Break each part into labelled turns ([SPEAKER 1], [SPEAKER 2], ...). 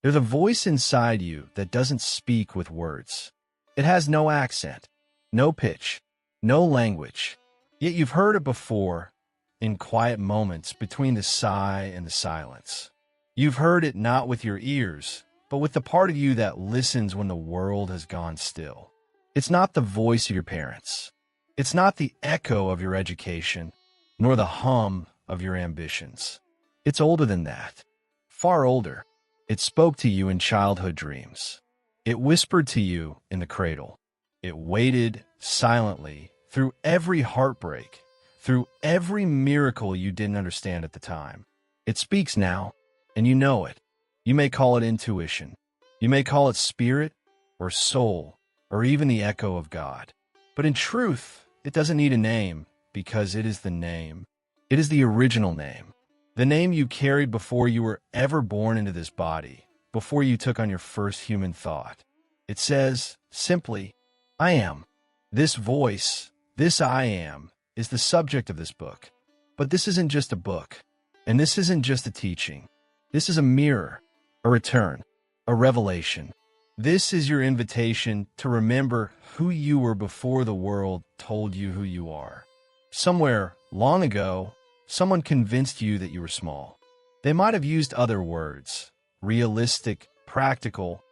[SPEAKER 1] There's a voice inside you that doesn't speak with words. It has no accent, no pitch, no language. Yet you've heard it before in quiet moments between the sigh and the silence. You've heard it not with your ears, but with the part of you that listens when the world has gone still. It's not the voice of your parents. It's not the echo of your education, nor the hum of your ambitions. It's older than that, far older. It spoke to you in childhood dreams. It whispered to you in the cradle. It waited silently through every heartbreak, through every miracle you didn't understand at the time. It speaks now, and you know it. You may call it intuition. You may call it spirit or soul or even the echo of God. But in truth, it doesn't need a name because it is the name. It is the original name. The name you carried before you were ever born into this body, before you took on your first human thought. It says, simply, I am. This voice, this I am, is the subject of this book. But this isn't just a book, and this isn't just a teaching. This is a mirror, a return, a revelation. This is your invitation to remember who you were before the world told you who you are. Somewhere, long ago, someone convinced you that you were small. They might have used other words, realistic, practical,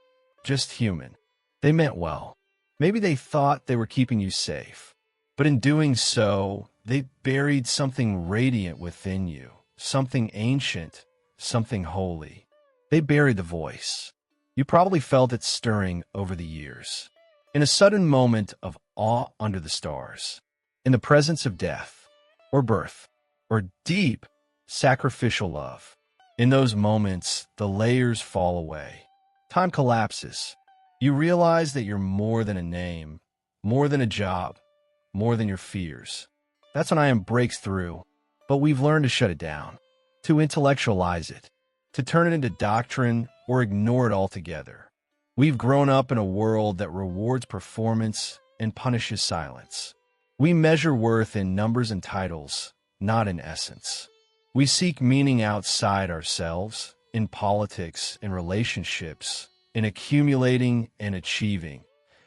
[SPEAKER 1] just human. They meant well. Maybe they thought they were keeping you safe. But in doing so, they buried something radiant within you, something ancient, something holy. They buried the voice. You probably felt it stirring over the years. In a sudden moment of awe under the stars, in the presence of death, or birth, or deep, sacrificial love. In those moments, the layers fall away. Time collapses. You realize that you're more than a name, more than a job, more than your fears. That's when I am breaks through, but we've learned to shut it down, to intellectualize it, to turn it into doctrine or ignore it altogether. We've grown up in a world that rewards performance and punishes silence. We measure worth in numbers and titles, not in essence. We seek meaning outside ourselves, in politics, in relationships, in accumulating and achieving,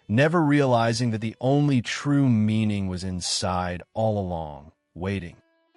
[SPEAKER 1] never realizing that the only true meaning was inside all along, waiting.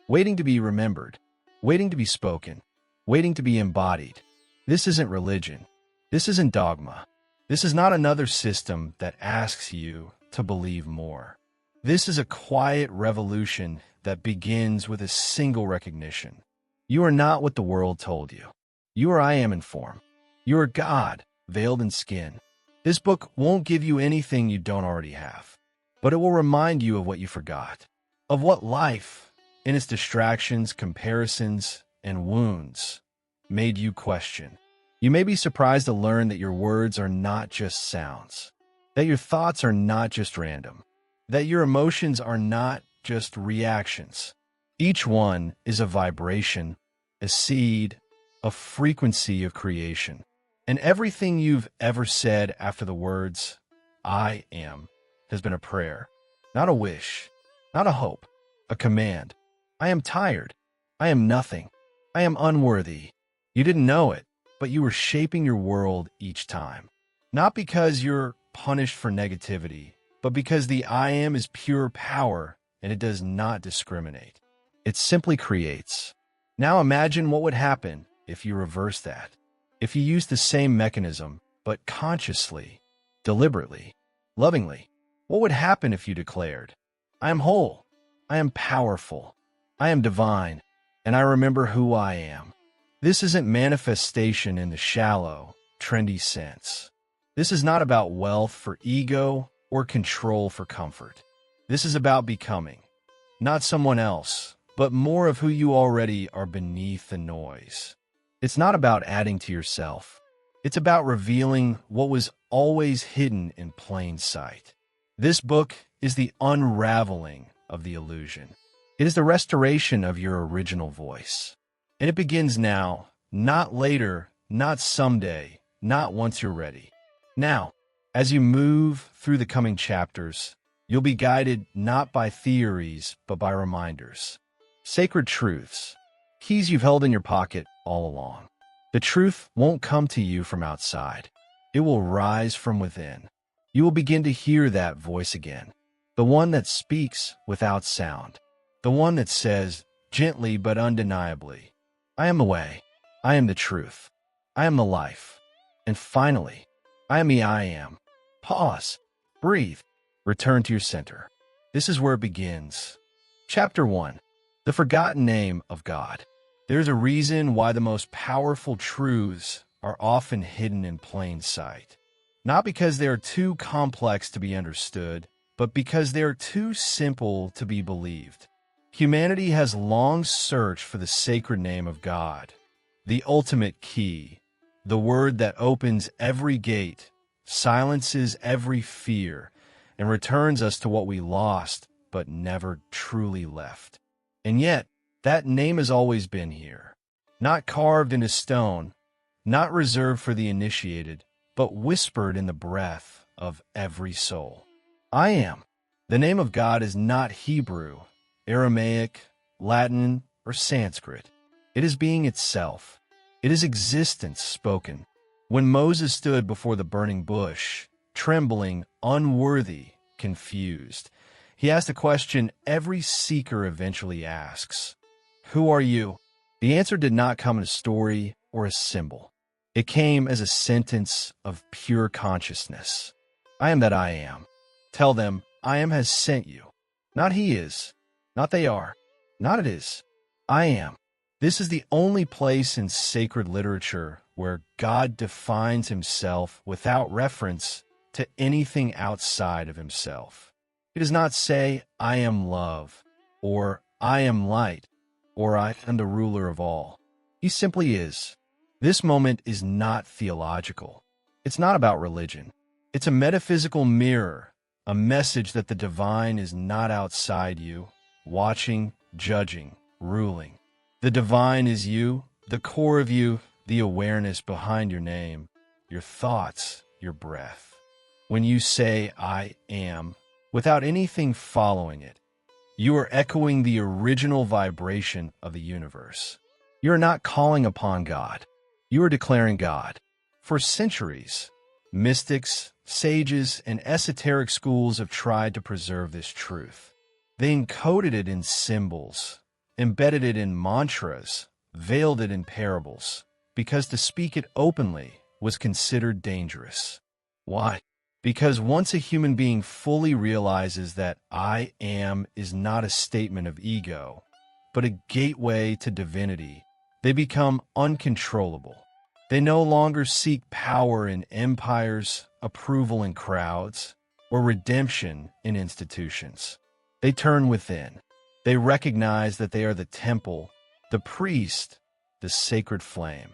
[SPEAKER 1] Waiting to be remembered, waiting to be spoken, waiting to be embodied. This isn't religion. This isn't dogma. This is not another system that asks you to believe more. This is a quiet revolution that begins with a single recognition. You are not what the world told you. You are I am in form. You are God, veiled in skin. This book won't give you anything you don't already have, but it will remind you of what you forgot, of what life, in its distractions, comparisons, and wounds, made you question. You may be surprised to learn that your words are not just sounds, that your thoughts are not just random, that your emotions are not just reactions. Each one is a vibration, a seed, a frequency of creation. And everything you've ever said after the words, I am, has been a prayer, not a wish, not a hope, a command. I am tired. I am nothing. I am unworthy. You didn't know it, but you were shaping your world each time. Not because you're punished for negativity, but because the I am is pure power and it does not discriminate. It simply creates. Now imagine what would happen if you reverse that. If you use the same mechanism, but consciously, deliberately, lovingly. What would happen if you declared, I am whole, I am powerful, I am divine, and I remember who I am. This isn't manifestation in the shallow, trendy sense. This is not about wealth for ego or control for comfort. This is about becoming, not someone else, but more of who you already are beneath the noise. It's not about adding to yourself. It's about revealing what was always hidden in plain sight. This book is the unraveling of the illusion. It is the restoration of your original voice. And it begins now, not later, not someday, not once you're ready. Now, as you move through the coming chapters, you'll be guided not by theories, but by reminders. Sacred truths, keys you've held in your pocket all along. The truth won't come to you from outside. It will rise from within. You will begin to hear that voice again, the one that speaks without sound, the one that says, gently but undeniably, I am the way, I am the truth, I am the life. And finally, I am the I am. Pause, breathe, return to your center. This is where it begins. Chapter 1. The Forgotten Name of God. There's a reason why the most powerful truths are often hidden in plain sight. Not because they are too complex to be understood, but because they are too simple to be believed. Humanity has long searched for the sacred name of God, the ultimate key, the word that opens every gate, silences every fear, and returns us to what we lost but never truly left. And yet, that name has always been here, not carved into stone, not reserved for the initiated, but whispered in the breath of every soul. I am. The name of God is not Hebrew, Aramaic, Latin, or Sanskrit. It is being itself. It is existence spoken. When Moses stood before the burning bush, trembling, unworthy, confused, he asked a question every seeker eventually asks. Who are you? The answer did not come in a story or a symbol. It came as a sentence of pure consciousness. I am that I am. Tell them, I am has sent you. Not he is. Not they are. Not it is. I am. This is the only place in sacred literature where God defines himself without reference to anything outside of himself. He does not say, I am love, or I am light, or I am the ruler of all. He simply is. This moment is not theological. It's not about religion. It's a metaphysical mirror, a message that the divine is not outside you, watching, judging, ruling. The divine is you, the core of you, the awareness behind your name, your thoughts, your breath. When you say, I am, without anything following it, you are echoing the original vibration of the universe. You are not calling upon God. You are declaring God. For centuries, mystics, sages, and esoteric schools have tried to preserve this truth. They encoded it in symbols, embedded it in mantras, veiled it in parables, because to speak it openly was considered dangerous. Why? Because once a human being fully realizes that I am is not a statement of ego, but a gateway to divinity, they become uncontrollable. They no longer seek power in empires, approval in crowds, or redemption in institutions. They turn within. They recognize that they are the temple, the priest, the sacred flame.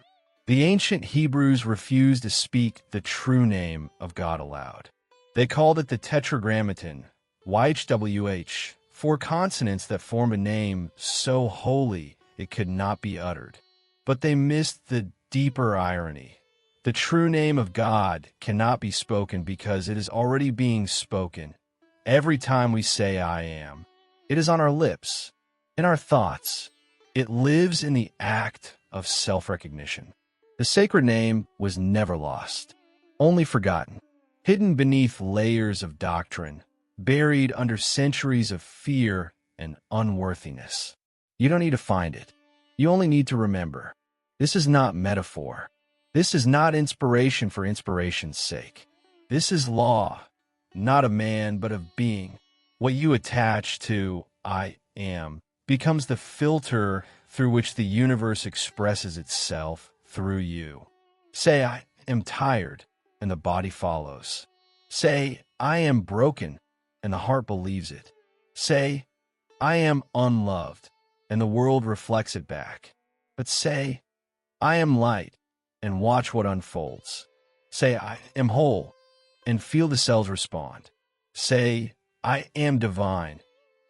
[SPEAKER 1] The ancient Hebrews refused to speak the true name of God aloud. They called it the Tetragrammaton, YHWH, 4 consonants that form a name so holy it could not be uttered. But they missed the deeper irony. The true name of God cannot be spoken because it is already being spoken. Every time we say I am, it is on our lips, in our thoughts. It lives in the act of self-recognition. The sacred name was never lost, only forgotten, hidden beneath layers of doctrine, buried under centuries of fear and unworthiness. You don't need to find it. You only need to remember. This is not metaphor. This is not inspiration for inspiration's sake. This is law, not of man, but of being. What you attach to I am becomes the filter through which the universe expresses itself through you. Say, I am tired, and the body follows. Say, I am broken, and the heart believes it. Say, I am unloved, and the world reflects it back. But say, I am light, and watch what unfolds. Say, I am whole, and feel the cells respond. Say, I am divine,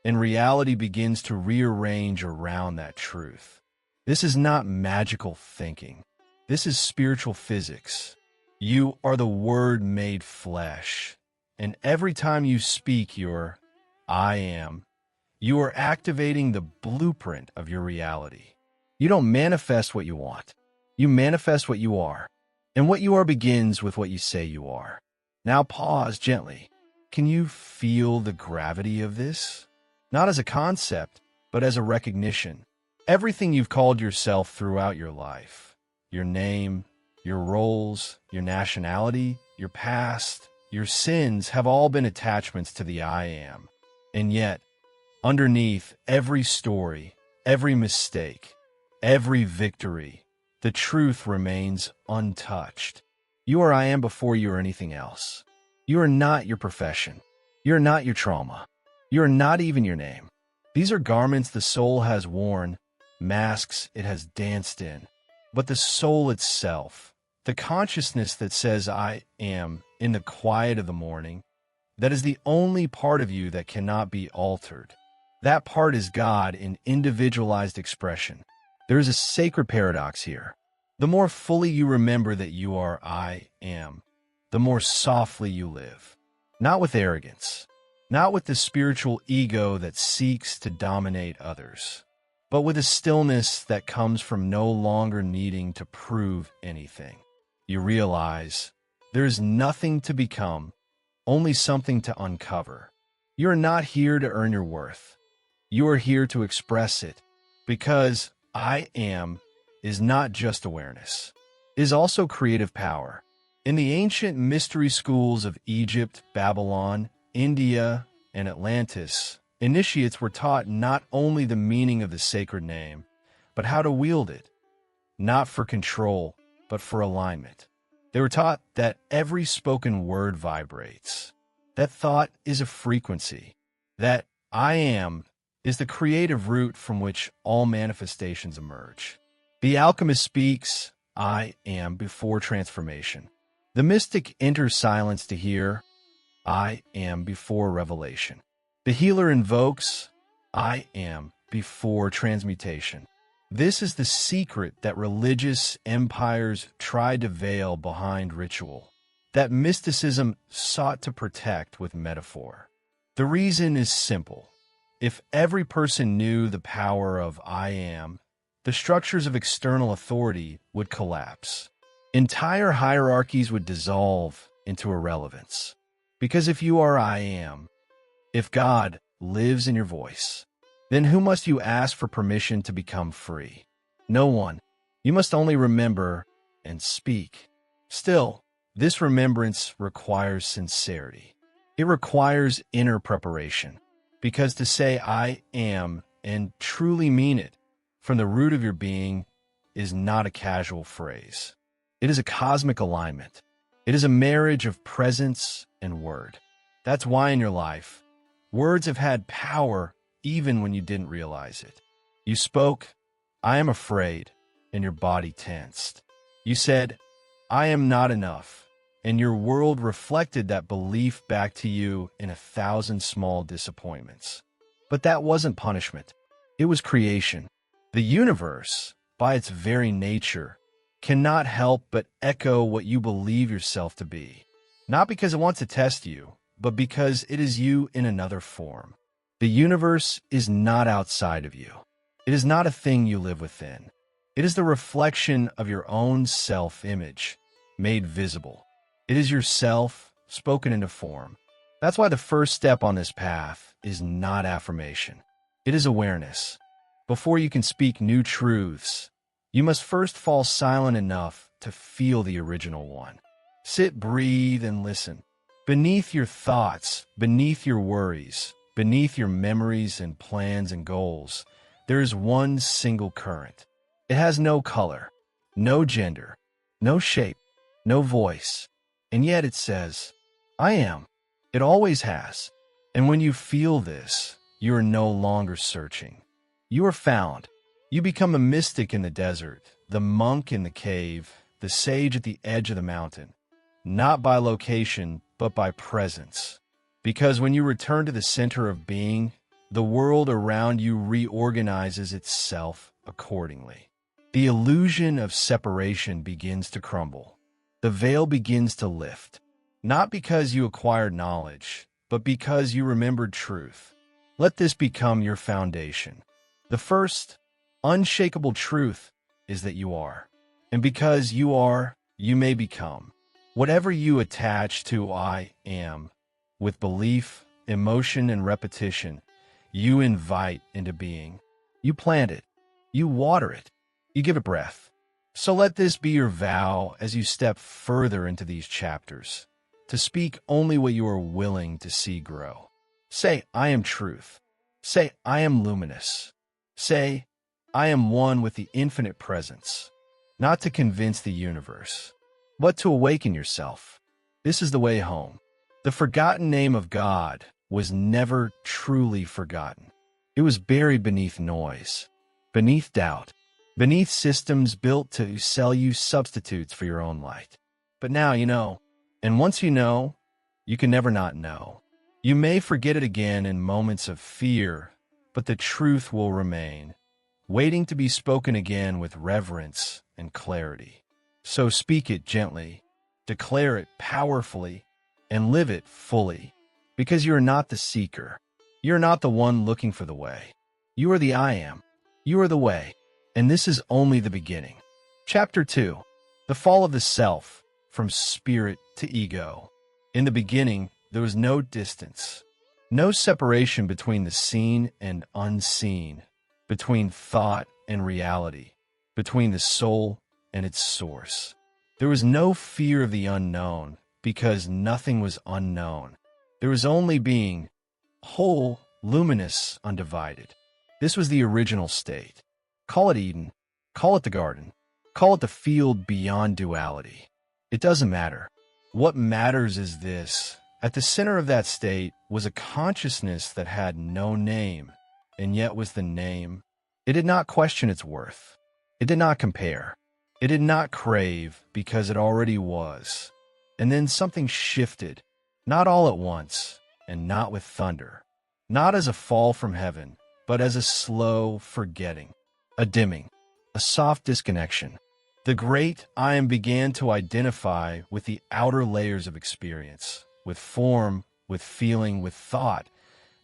[SPEAKER 1] and reality begins to rearrange around that truth. This is not magical thinking. This is spiritual physics. You are the Word made flesh, and every time you speak your I am, you are activating the blueprint of your reality. You don't manifest what you want. You manifest what you are, and what you are begins with what you say you are. Now pause gently. Can you feel the gravity of this? Not as a concept, but as a recognition. Everything you've called yourself throughout your life, your name, your roles, your nationality, your past, your sins have all been attachments to the I am. And yet, underneath every story, every mistake, every victory, the truth remains untouched. You are I am before you are anything else. You are not your profession. You are not your trauma. You are not even your name. These are garments the soul has worn, masks it has danced in. But the soul itself, the consciousness that says I am in the quiet of the morning, that is the only part of you that cannot be altered. That part is God in individualized expression. There is a sacred paradox here. The more fully you remember that you are I am, the more softly you live. Not with arrogance, not with the spiritual ego that seeks to dominate others, but with a stillness that comes from no longer needing to prove anything. You realize there is nothing to become, only something to uncover. You are not here to earn your worth. You are here to express it, because I am is not just awareness. It is also creative power. In the ancient mystery schools of Egypt, Babylon, India, and Atlantis, initiates were taught not only the meaning of the sacred name, but how to wield it, not for control, but for alignment. They were taught that every spoken word vibrates, that thought is a frequency, that I am is the creative root from which all manifestations emerge. The alchemist speaks, I am, before transformation. The mystic enters silence to hear, I am, before revelation. The healer invokes, I am, before transmutation. This is the secret that religious empires tried to veil behind ritual, that mysticism sought to protect with metaphor. The reason is simple. If every person knew the power of I am, the structures of external authority would collapse. Entire hierarchies would dissolve into irrelevance. Because if you are I am, if God lives in your voice, then who must you ask for permission to become free? No one. You must only remember and speak. Still, this remembrance requires sincerity. It requires inner preparation. Because to say I am and truly mean it from the root of your being is not a casual phrase. It is a cosmic alignment. It is a marriage of presence and word. That's why in your life, words have had power even when you didn't realize it. You spoke, I am afraid, and your body tensed. You said, I am not enough, and your world reflected that belief back to you in 1,000 small disappointments. But that wasn't punishment. It was creation. The universe, by its very nature, cannot help but echo what you believe yourself to be. Not because it wants to test you, but because it is you in another form. The universe is not outside of you. It is not a thing you live within. It is the reflection of your own self-image, made visible. It is yourself, spoken into form. That's why the first step on this path is not affirmation. It is awareness. Before you can speak new truths, you must first fall silent enough to feel the original one. Sit, breathe, and listen. Beneath your thoughts, beneath your worries, beneath your memories and plans and goals, there is one single current. It has no color, no gender, no shape, no voice. And yet it says, I am. It always has. And when you feel this, you are no longer searching. You are found. You become a mystic in the desert, the monk in the cave, the sage at the edge of the mountain. Not by location, but by presence. Because when you return to the center of being, the world around you reorganizes itself accordingly. The illusion of separation begins to crumble. The veil begins to lift. Not because you acquired knowledge, but because you remembered truth. Let this become your foundation. The first, unshakable truth is that you are. And because you are, you may become. Whatever you attach to I am, with belief, emotion, and repetition, you invite into being. You plant it. You water it. You give it breath. So let this be your vow as you step further into these chapters, to speak only what you are willing to see grow. Say, I am truth. Say, I am luminous. Say, I am one with the infinite presence, not to convince the universe, but to awaken yourself. This is the way home. The forgotten name of God was never truly forgotten. It was buried beneath noise, beneath doubt, beneath systems built to sell you substitutes for your own light. But now you know, and once you know, you can never not know. You may forget it again in moments of fear, but the truth will remain, waiting to be spoken again with reverence and clarity. So speak it gently, declare it powerfully, and live it fully, because you are not the seeker. You are not the one looking for the way. You are the I am. You are the way. And this is only the beginning. Chapter 2. The Fall of the Self, from Spirit to Ego. In the beginning, there was no distance, no separation between the seen and unseen, between thought and reality, between the soul and its source. There was no fear of the unknown, because nothing was unknown. There was only being, whole, luminous, undivided. This was the original state. Call it Eden, call it the garden, call it the field beyond duality. It doesn't matter. What matters is this. At the center of that state was a consciousness that had no name, and yet was the name. It did not question its worth. It did not compare. It did not crave, because it already was. And then something shifted, not all at once, and not with thunder. Not as a fall from heaven, but as a slow forgetting. A dimming, a soft disconnection. The great I am began to identify with the outer layers of experience, with form, with feeling, with thought,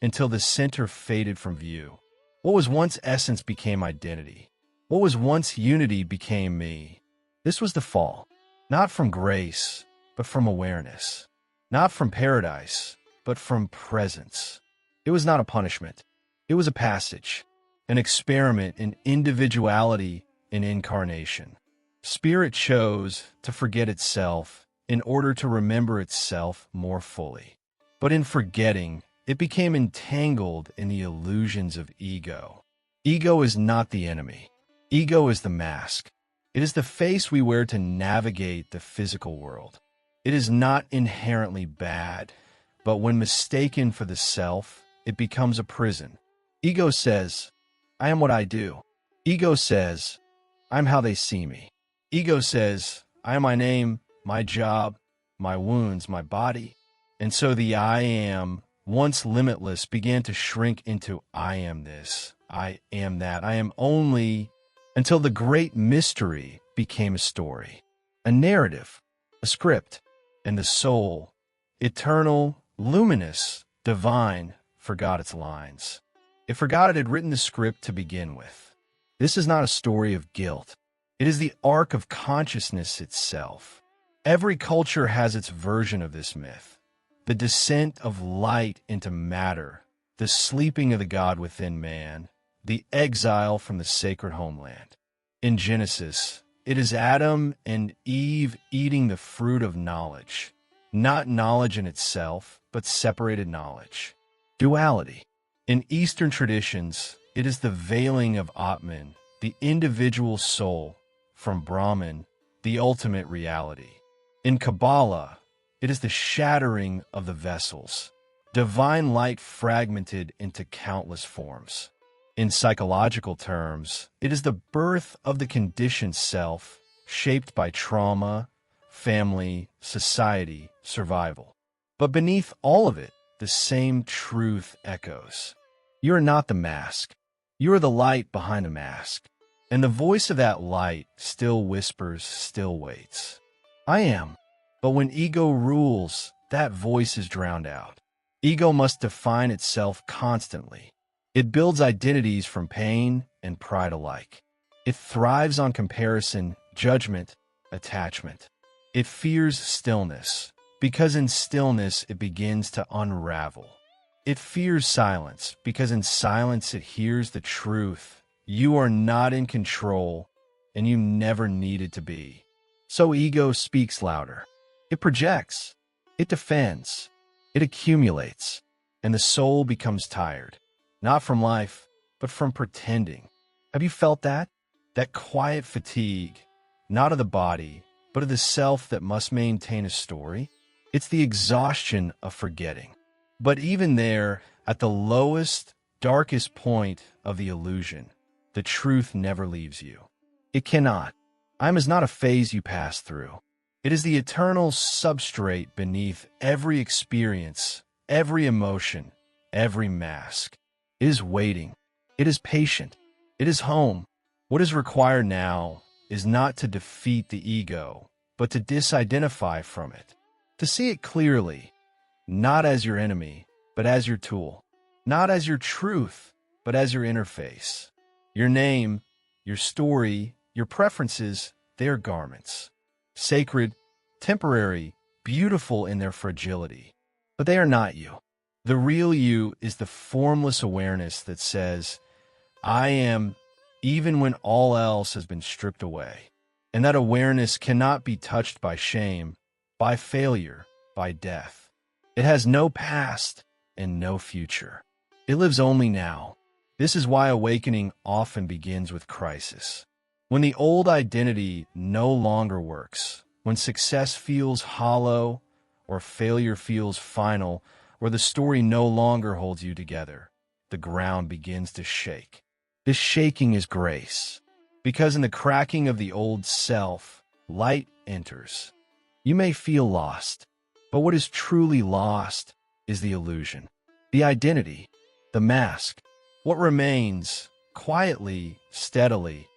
[SPEAKER 1] until the center faded from view. What was once essence became identity. What was once unity became me. This was the fall, not from grace, but from awareness. Not from paradise, but from presence. It was not a punishment. It was a passage. An experiment in individuality and incarnation. Spirit chose to forget itself in order to remember itself more fully. But in forgetting, it became entangled in the illusions of ego. Ego is not the enemy. Ego is the mask. It is the face we wear to navigate the physical world. It is not inherently bad, but when mistaken for the self, it becomes a prison. Ego says, I am what I do. Ego says, I'm how they see me. Ego says, I am my name, my job, my wounds, my body. And so the I am, once limitless, began to shrink into I am this, I am that, I am only, until the great mystery became a story, a narrative, a script, and the soul, eternal, luminous, divine, forgot its lines. It forgot it had written the script to begin with. This is not a story of guilt. It is the arc of consciousness itself. Every culture has its version of this myth. The descent of light into matter, the sleeping of the God within man, the exile from the sacred homeland. In Genesis, it is Adam and Eve eating the fruit of knowledge. Not knowledge in itself, but separated knowledge. Duality. In Eastern traditions, it is the veiling of Atman, the individual soul, from Brahman, the ultimate reality. In Kabbalah, it is the shattering of the vessels, divine light fragmented into countless forms. In psychological terms, it is the birth of the conditioned self, shaped by trauma, family, society, survival. But beneath all of it, the same truth echoes. You are not the mask. You are the light behind the mask. And the voice of that light still whispers, still waits. I am. But when ego rules, that voice is drowned out. Ego must define itself constantly. It builds identities from pain and pride alike. It thrives on comparison judgment, attachment. It fears stillness, because in stillness it begins to unravel. It fears silence, because in silence it hears the truth. You are not in control, and you never needed to be. So ego speaks louder. It projects. It defends. It accumulates. And the soul becomes tired, not from life, but from pretending. Have you felt that? That quiet fatigue, not of the body, but of the self that must maintain a story? It's the exhaustion of forgetting. But even there, at the lowest, darkest point of the illusion, the truth never leaves you. It cannot. Time is not a phase you pass through. It is the eternal substrate beneath every experience, every emotion, every mask. It is waiting. It is patient. It is home. What is required now is not to defeat the ego, but to disidentify from it, to see it clearly, not as your enemy, but as your tool, not as your truth, but as your interface. Your name, your story, your preferences, they are garments, sacred, temporary, beautiful in their fragility, but they are not you. The real you is the formless awareness that says, I am, even when all else has been stripped away. And that awareness cannot be touched by shame, by failure, by death. It has no past and no future. It lives only now. This is why awakening often begins with crisis. When the old identity no longer works, when success feels hollow, or failure feels final, or the story no longer holds you together, the ground begins to shake. This shaking is grace, because in the cracking of the old self, light enters. You may feel lost, but what is truly lost is the illusion, the identity, the mask. What remains, quietly, steadily,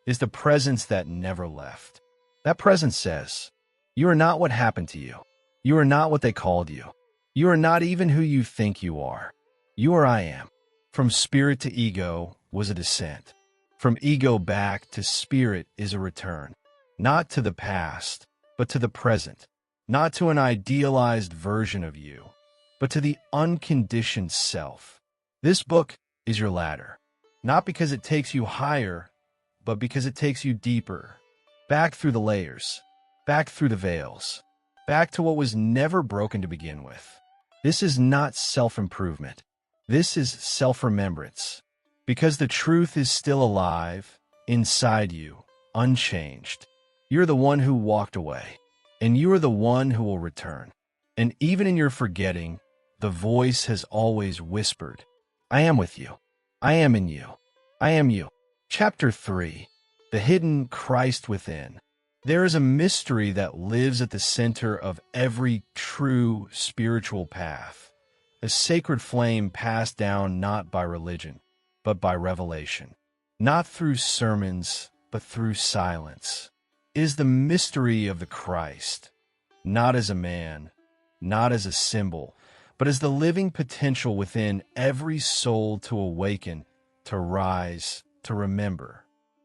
[SPEAKER 1] is the presence that never left. That presence says, you are not what happened to you. You are not what they called you. You are not even who you think you are. You are I am. From spirit to ego was a descent. From ego back to spirit is a return. Not to the past, but to the present. Not to an idealized version of you, but to the unconditioned self. This book is your ladder. Not because it takes you higher, but because it takes you deeper. Back through the layers. Back through the veils. Back to what was never broken to begin with. This is not self-improvement. This is self-remembrance. Because the truth is still alive, inside you, unchanged. You're the one who walked away, and you are the one who will return. And even in your forgetting, the voice has always whispered, I am with you. I am in you. I am you. Chapter 3. The Hidden Christ Within. There is a mystery that lives at the center of every true spiritual path, a sacred flame passed down not by religion, but by revelation, not through sermons, but through silence. It is the mystery of the Christ, not as a man, not as a symbol, but as the living potential within every soul to awaken, to rise, to remember.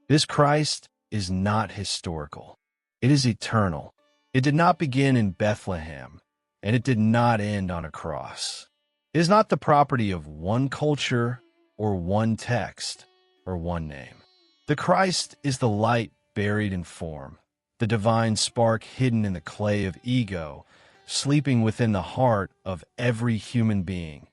[SPEAKER 1] This Christ is not historical. It is eternal. It did not begin in Bethlehem, and it did not end on a cross. It is not the property of one culture or one text or one name. The Christ is the light buried in form, the divine spark hidden in the clay of ego, sleeping within the heart of every human being,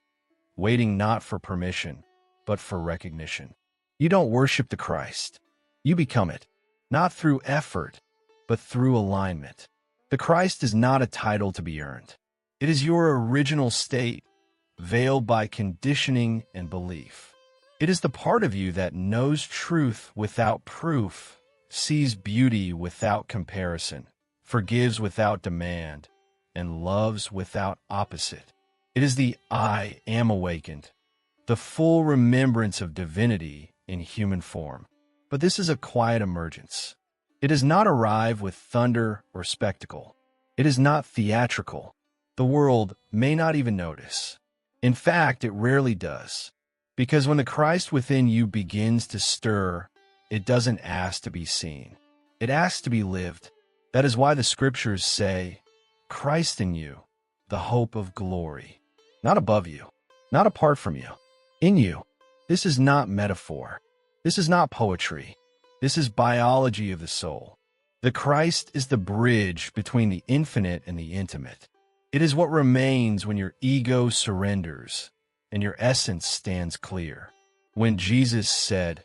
[SPEAKER 1] waiting not for permission, but for recognition. You don't worship the Christ. You become it, not through effort, but through alignment. The Christ is not a title to be earned. It is your original state, veiled by conditioning and belief. It is the part of you that knows truth without proof, sees beauty without comparison, forgives without demand, and loves without opposite. It is the I am awakened, the full remembrance of divinity in human form. But this is a quiet emergence. It does not arrive with thunder or spectacle. It is not theatrical. The world may not even notice. In fact, it rarely does. Because when the Christ within you begins to stir, it doesn't ask to be seen. It asks to be lived. That is why the scriptures say, Christ in you, the hope of glory. Not above you, not apart from you, in you. This is not metaphor. This is not poetry. This is biology of the soul. The Christ is the bridge between the infinite and the intimate. It is what remains when your ego surrenders and your essence stands clear. When Jesus said,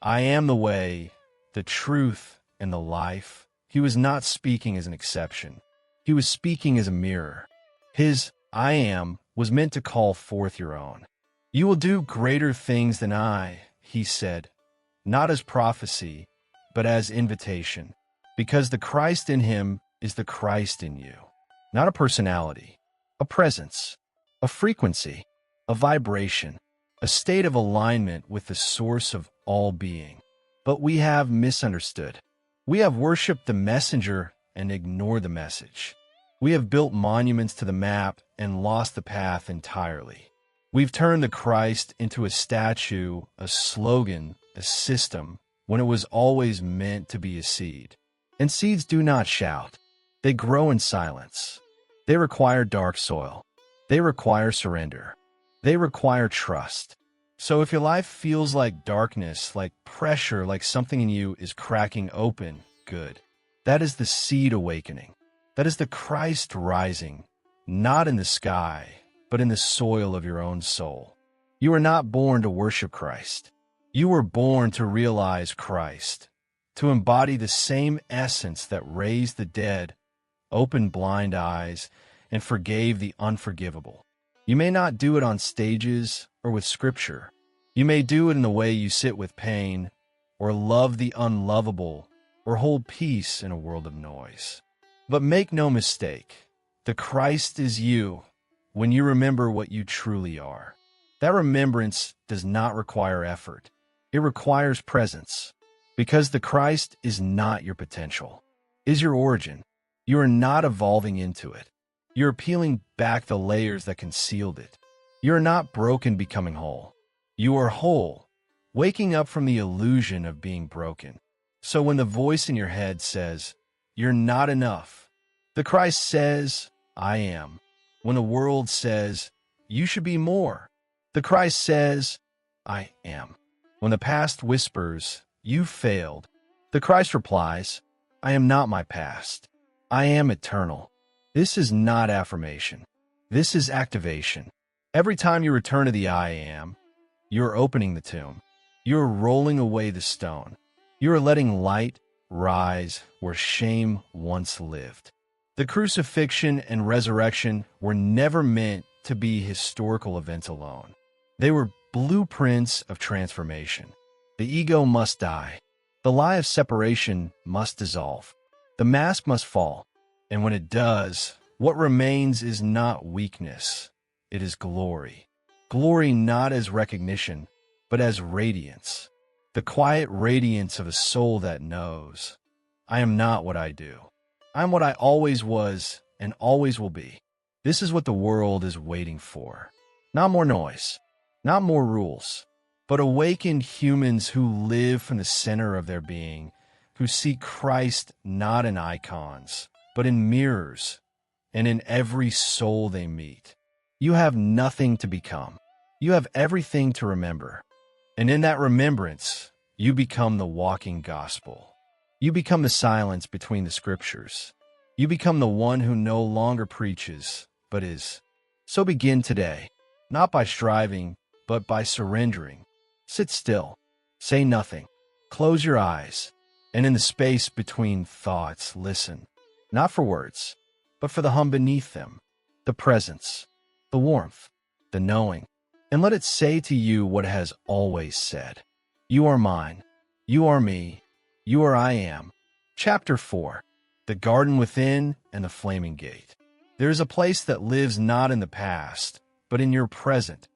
[SPEAKER 1] I am the way, the truth, and the life, he was not speaking as an exception. He was speaking as a mirror. His I am was meant to call forth your own. You will do greater things than I, he said, not as prophecy, but as invitation, because the Christ in him is the Christ in you. Not a personality, a presence, a frequency, a vibration, a state of alignment with the source of all being. But we have misunderstood. We have worshipped the messenger and ignored the message. We have built monuments to the map and lost the path entirely. We've turned the Christ into a statue, a slogan, a system, when it was always meant to be a seed. And seeds do not shout. They grow in silence. They require dark soil. They require surrender. They require trust. So if your life feels like darkness, like pressure, like something in you is cracking open, good. That is the seed awakening. That is the Christ rising, not in the sky, but in the soil of your own soul. You are not born to worship Christ. You were born to realize Christ, to embody the same essence that raised the dead, opened blind eyes, and forgave the unforgivable. You may not do it on stages or with scripture. You may do it in the way you sit with pain, or love the unlovable, or hold peace in a world of noise. But make no mistake, the Christ is you when you remember what you truly are. That remembrance does not require effort. It requires presence, because the Christ is not your potential, is your origin. You are not evolving into it. You are peeling back the layers that concealed it. You are not broken becoming whole. You are whole, waking up from the illusion of being broken. So when the voice in your head says, you're not enough, the Christ says, I am. When the world says, you should be more, the Christ says, I am. When the past whispers, you failed, the Christ replies, I am not my past. I am eternal. This is not affirmation. This is activation. Every time you return to the I am, you're opening the tomb. You're rolling away the stone. You are letting light rise where shame once lived. The crucifixion and resurrection were never meant to be historical events alone. They were blueprints of transformation. The ego must die. The lie of separation must dissolve. The mask must fall. And when it does, what remains is not weakness. It is glory. Glory not as recognition, but as radiance. The quiet radiance of a soul that knows, I am not what I do. I am what I always was and always will be. This is what the world is waiting for. Not more noise, not more rules, but awakened humans who live from the center of their being, who see Christ not in icons, but in mirrors and in every soul they meet. You have nothing to become. You have everything to remember. And in that remembrance, you become the walking gospel. You become the silence between the scriptures. You become the one who no longer preaches, but is. So begin today, not by striving, but by surrendering. Sit still. Say nothing. Close your eyes. And in the space between thoughts, listen. Not for words, but for the hum beneath them, the presence, the warmth, the knowing. And let it say to you what it has always said. You are mine. You are me. You are I am. Chapter 4. The Garden Within and the Flaming Gate. There is a place that lives not in the past, but in your present.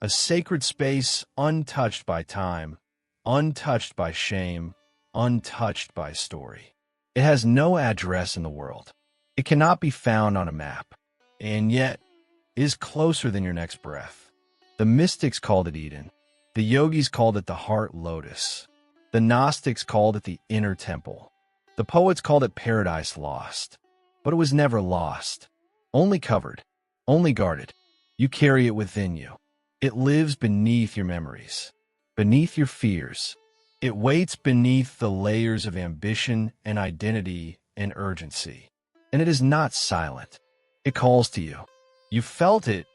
[SPEAKER 1] A sacred space untouched by time, untouched by shame, untouched by story. It has no address in the world. It cannot be found on a map, and yet is closer than your next breath. The mystics called it Eden. The yogis called it the heart lotus. The Gnostics called it the inner temple. The poets called it paradise lost, but it was never lost. Only covered, only guarded. You carry it within you. It lives beneath your memories, beneath your fears. It waits beneath the layers of ambition and identity and urgency. And it is not silent. It calls to you. You felt it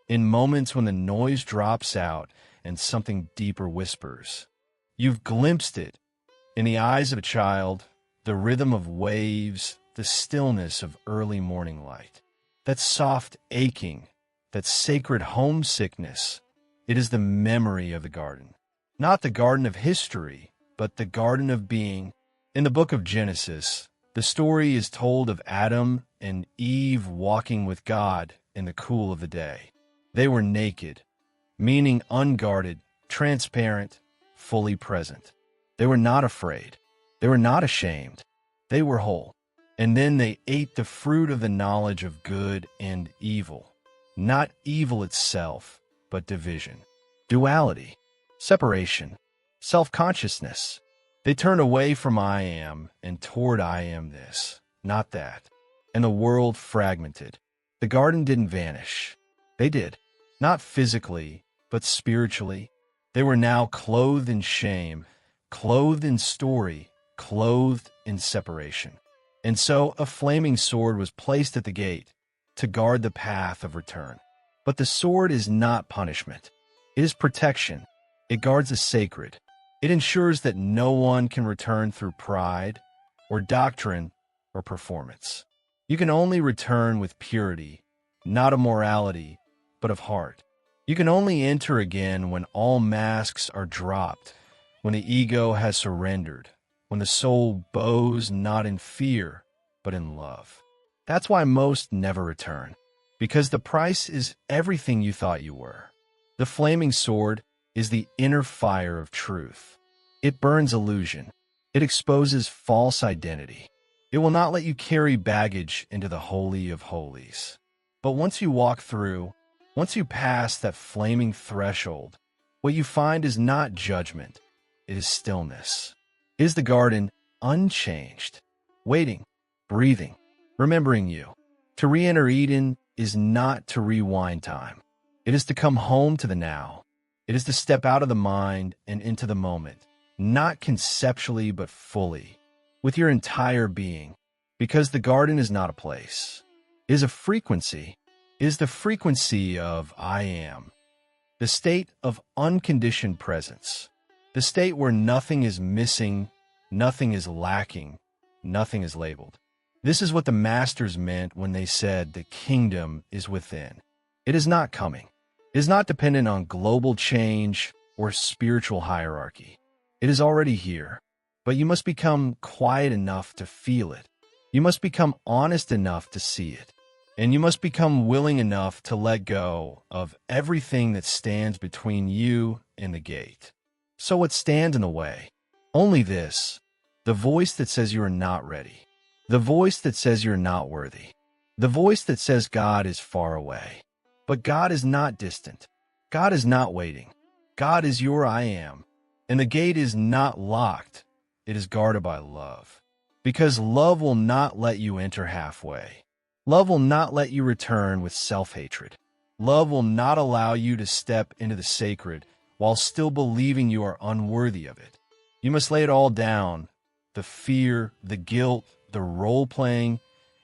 [SPEAKER 1] in moments when the noise drops out and something deeper whispers. You've glimpsed it in the eyes of a child, the rhythm of waves, the stillness of early morning light. That soft aching, that sacred homesickness, it is the memory of the garden. Not the garden of history, but the garden of being. In the book of Genesis, the story is told of Adam and Eve walking with God in the cool of the day. They were naked, meaning unguarded, transparent, fully present. They were not afraid. They were not ashamed. They were whole. And then they ate the fruit of the knowledge of good and evil. Not evil itself, but division, duality, separation, self-consciousness. They turned away from I am and toward I am this, not that. And the world fragmented. The garden didn't vanish. They did. Not physically, but spiritually. They were now clothed in shame, clothed in story, clothed in separation. And so a flaming sword was placed at the gate to guard the path of return. But the sword is not punishment. It is protection. It guards the sacred. It ensures that no one can return through pride or doctrine or performance. You can only return with purity, not of morality, but of heart. You can only enter again when all masks are dropped, when the ego has surrendered, when the soul bows not in fear, but in love. That's why most never return, because the price is everything you thought you were. The flaming sword is the inner fire of truth. It burns illusion. It exposes false identity. It will not let you carry baggage into the Holy of Holies. But once you walk through, once you pass that flaming threshold, what you find is not judgment. It is stillness. It is the garden unchanged, waiting, breathing, remembering you. To re-enter Eden is not to rewind time. It is to come home to the now. It is to step out of the mind and into the moment, not conceptually but fully, with your entire being, because the garden is not a place. It is a frequency. It is the frequency of I am, the state of unconditioned presence, the state where nothing is missing, nothing is lacking, nothing is labeled. This is what the masters meant when they said the kingdom is within. It is not coming. It is not dependent on global change or spiritual hierarchy. It is already here, but you must become quiet enough to feel it. You must become honest enough to see it. And you must become willing enough to let go of everything that stands between you and the gate. So what stands in the way? Only this, the voice that says you are not ready, the voice that says you're not worthy, the voice that says God is far away. But God is not distant. God is not waiting. God is your I am. And the gate is not locked. It is guarded by love. Because love will not let you enter halfway. Love will not let you return with self-hatred. Love will not allow you to step into the sacred while still believing you are unworthy of it. You must lay it all down, the fear, the guilt, the role-playing,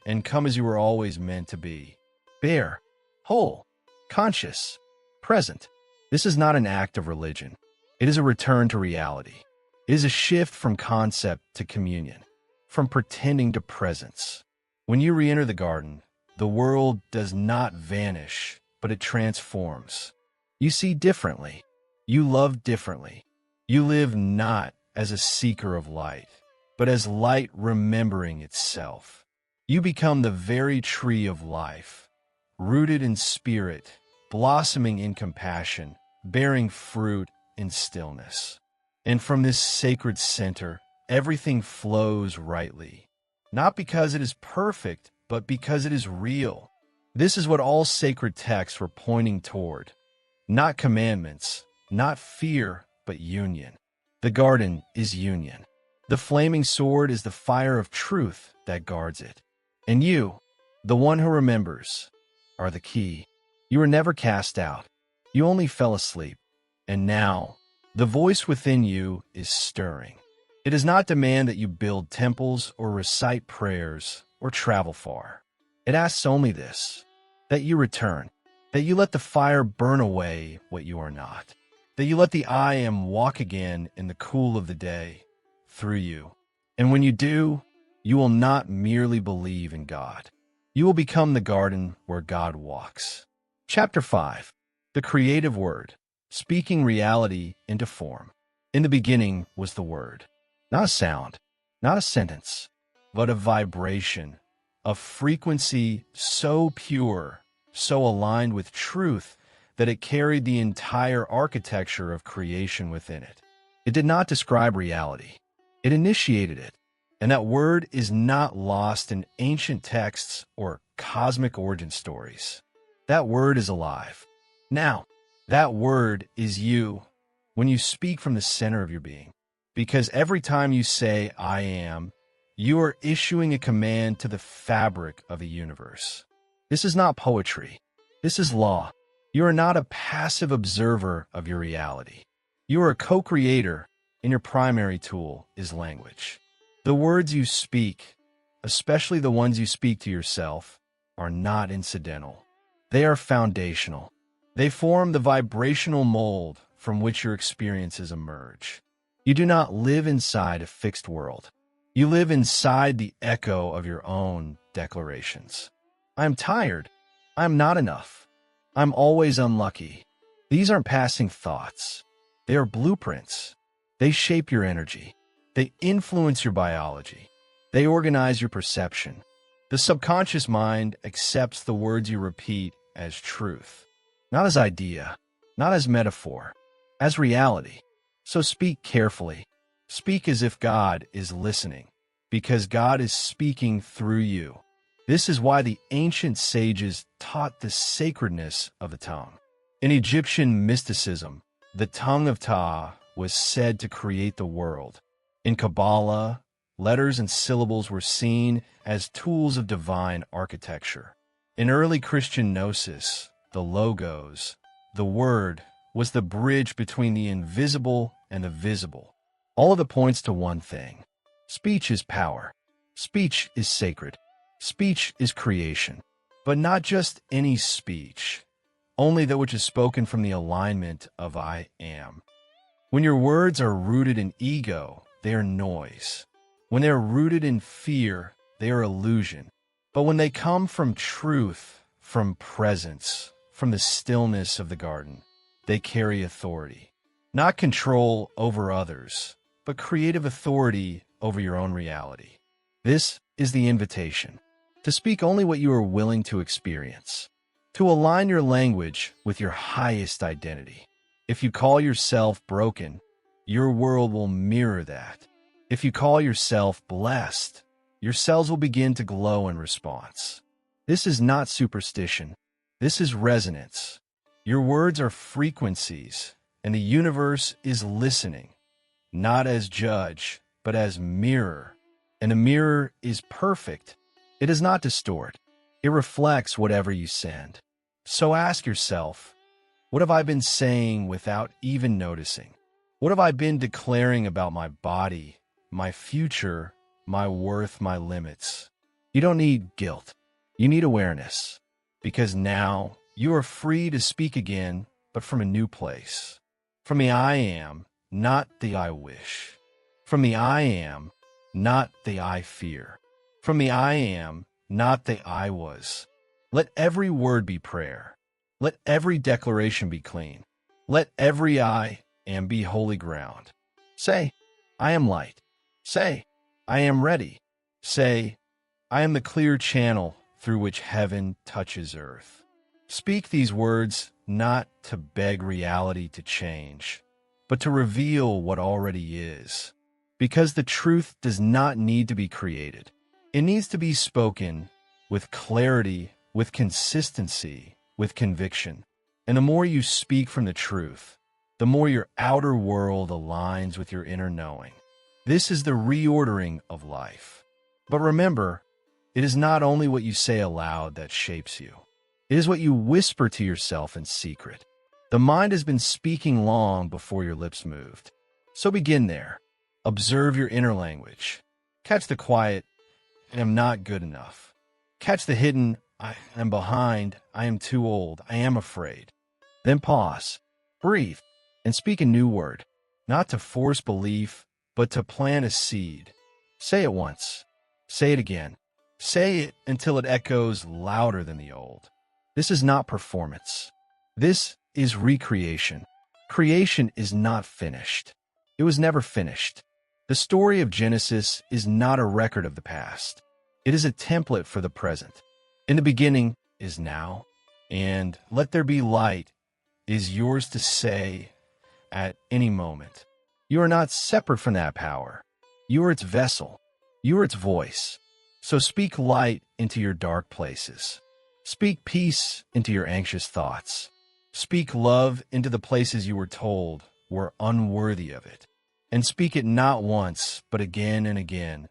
[SPEAKER 1] and come as you were always meant to be. Bare, whole, conscious, present. This is not an act of religion. It is a return to reality. It is a shift from concept to communion, from pretending to presence. When you re-enter the garden, the world does not vanish, but it transforms. You see differently. You love differently. You live not as a seeker of light, but as light remembering itself. You become the very tree of life, rooted in spirit, blossoming in compassion, bearing fruit in stillness. And from this sacred center, everything flows rightly. Not because it is perfect, but because it is real. This is what all sacred texts were pointing toward. Not commandments, not fear, but union. The garden is union. The flaming sword is the fire of truth that guards it. And you, the one who remembers, are the key. You were never cast out. You only fell asleep. And now, the voice within you is stirring. It does not demand that you build temples or recite prayers or travel far. It asks only this, that you return, that you let the fire burn away what you are not, that you let the I am walk again in the cool of the day through you. And when you do, you will not merely believe in God. You will become the garden where God walks. Chapter 5. The Creative Word, Speaking Reality into Form. In the beginning was the Word. Not a sound, not a sentence, but a vibration, a frequency so pure, so aligned with truth that it carried the entire architecture of creation within it. It did not describe reality. It initiated it. And that word is not lost in ancient texts or cosmic origin stories. That word is alive. Now, that word is you when you speak from the center of your being. Because every time you say, I am, you are issuing a command to the fabric of the universe. This is not poetry. This is law. You are not a passive observer of your reality. You are a co-creator, and your primary tool is language. The words you speak, especially the ones you speak to yourself, are not incidental. They are foundational. They form the vibrational mold from which your experiences emerge. You do not live inside a fixed world. You live inside the echo of your own declarations. I'm tired. I'm not enough. I'm always unlucky. These aren't passing thoughts. They are blueprints. They shape your energy. They influence your biology. They organize your perception. The subconscious mind accepts the words you repeat as truth, not as idea, not as metaphor, as reality. So speak carefully. Speak as if God is listening, because God is speaking through you. This is why the ancient sages taught the sacredness of the tongue. In Egyptian mysticism, the tongue of Ptah was said to create the world. In Kabbalah, letters and syllables were seen as tools of divine architecture. In early Christian gnosis, the logos, the word, was the bridge between the invisible and the visible. All of it points to one thing. Speech is power. Speech is sacred. Speech is creation. But not just any speech, only that which is spoken from the alignment of I am. When your words are rooted in ego, they are noise. When they are rooted in fear, they are illusion. But when they come from truth, from presence, from the stillness of the garden, they carry authority. Not control over others, but creative authority over your own reality. This is the invitation. To speak only what you are willing to experience. To align your language with your highest identity. If you call yourself broken, your world will mirror that. If you call yourself blessed, your cells will begin to glow in response. This is not superstition. This is resonance. Your words are frequencies, and the universe is listening, not as judge, but as mirror. And a mirror is perfect. It does not distort. It reflects whatever you send. So ask yourself, what have I been saying without even noticing? What have I been declaring about my body, my future, my worth, my limits? You don't need guilt. You need awareness. Because now you are free to speak again, but from a new place. From the I am, not the I wish. From the I am, not the I fear. From the I am, not the I was. Let every word be prayer. Let every declaration be clean. Let every I am be holy ground. Say, I am light. Say, I am ready. Say, I am the clear channel through which heaven touches earth. Speak these words not to beg reality to change, but to reveal what already is. Because the truth does not need to be created. It needs to be spoken with clarity, with consistency, with conviction. And the more you speak from the truth, the more your outer world aligns with your inner knowing. This is the reordering of life. But remember, it is not only what you say aloud that shapes you. It is what you whisper to yourself in secret. The mind has been speaking long before your lips moved. So begin there. Observe your inner language. Catch the quiet, I am not good enough. Catch the hidden, I am behind, I am too old, I am afraid. Then pause, breathe, and speak a new word, not to force belief, but to plant a seed. Say it once. Say it again. Say it until it echoes louder than the old. This is not performance. This is recreation. Creation is not finished. It was never finished. The story of Genesis is not a record of the past. It is a template for the present. In the beginning is now, and let there be light is yours to say at any moment. You are not separate from that power. You are its vessel. You are its voice. So speak light into your dark places. Speak peace into your anxious thoughts. Speak love into the places you were told were unworthy of it. And speak it not once, but again and again,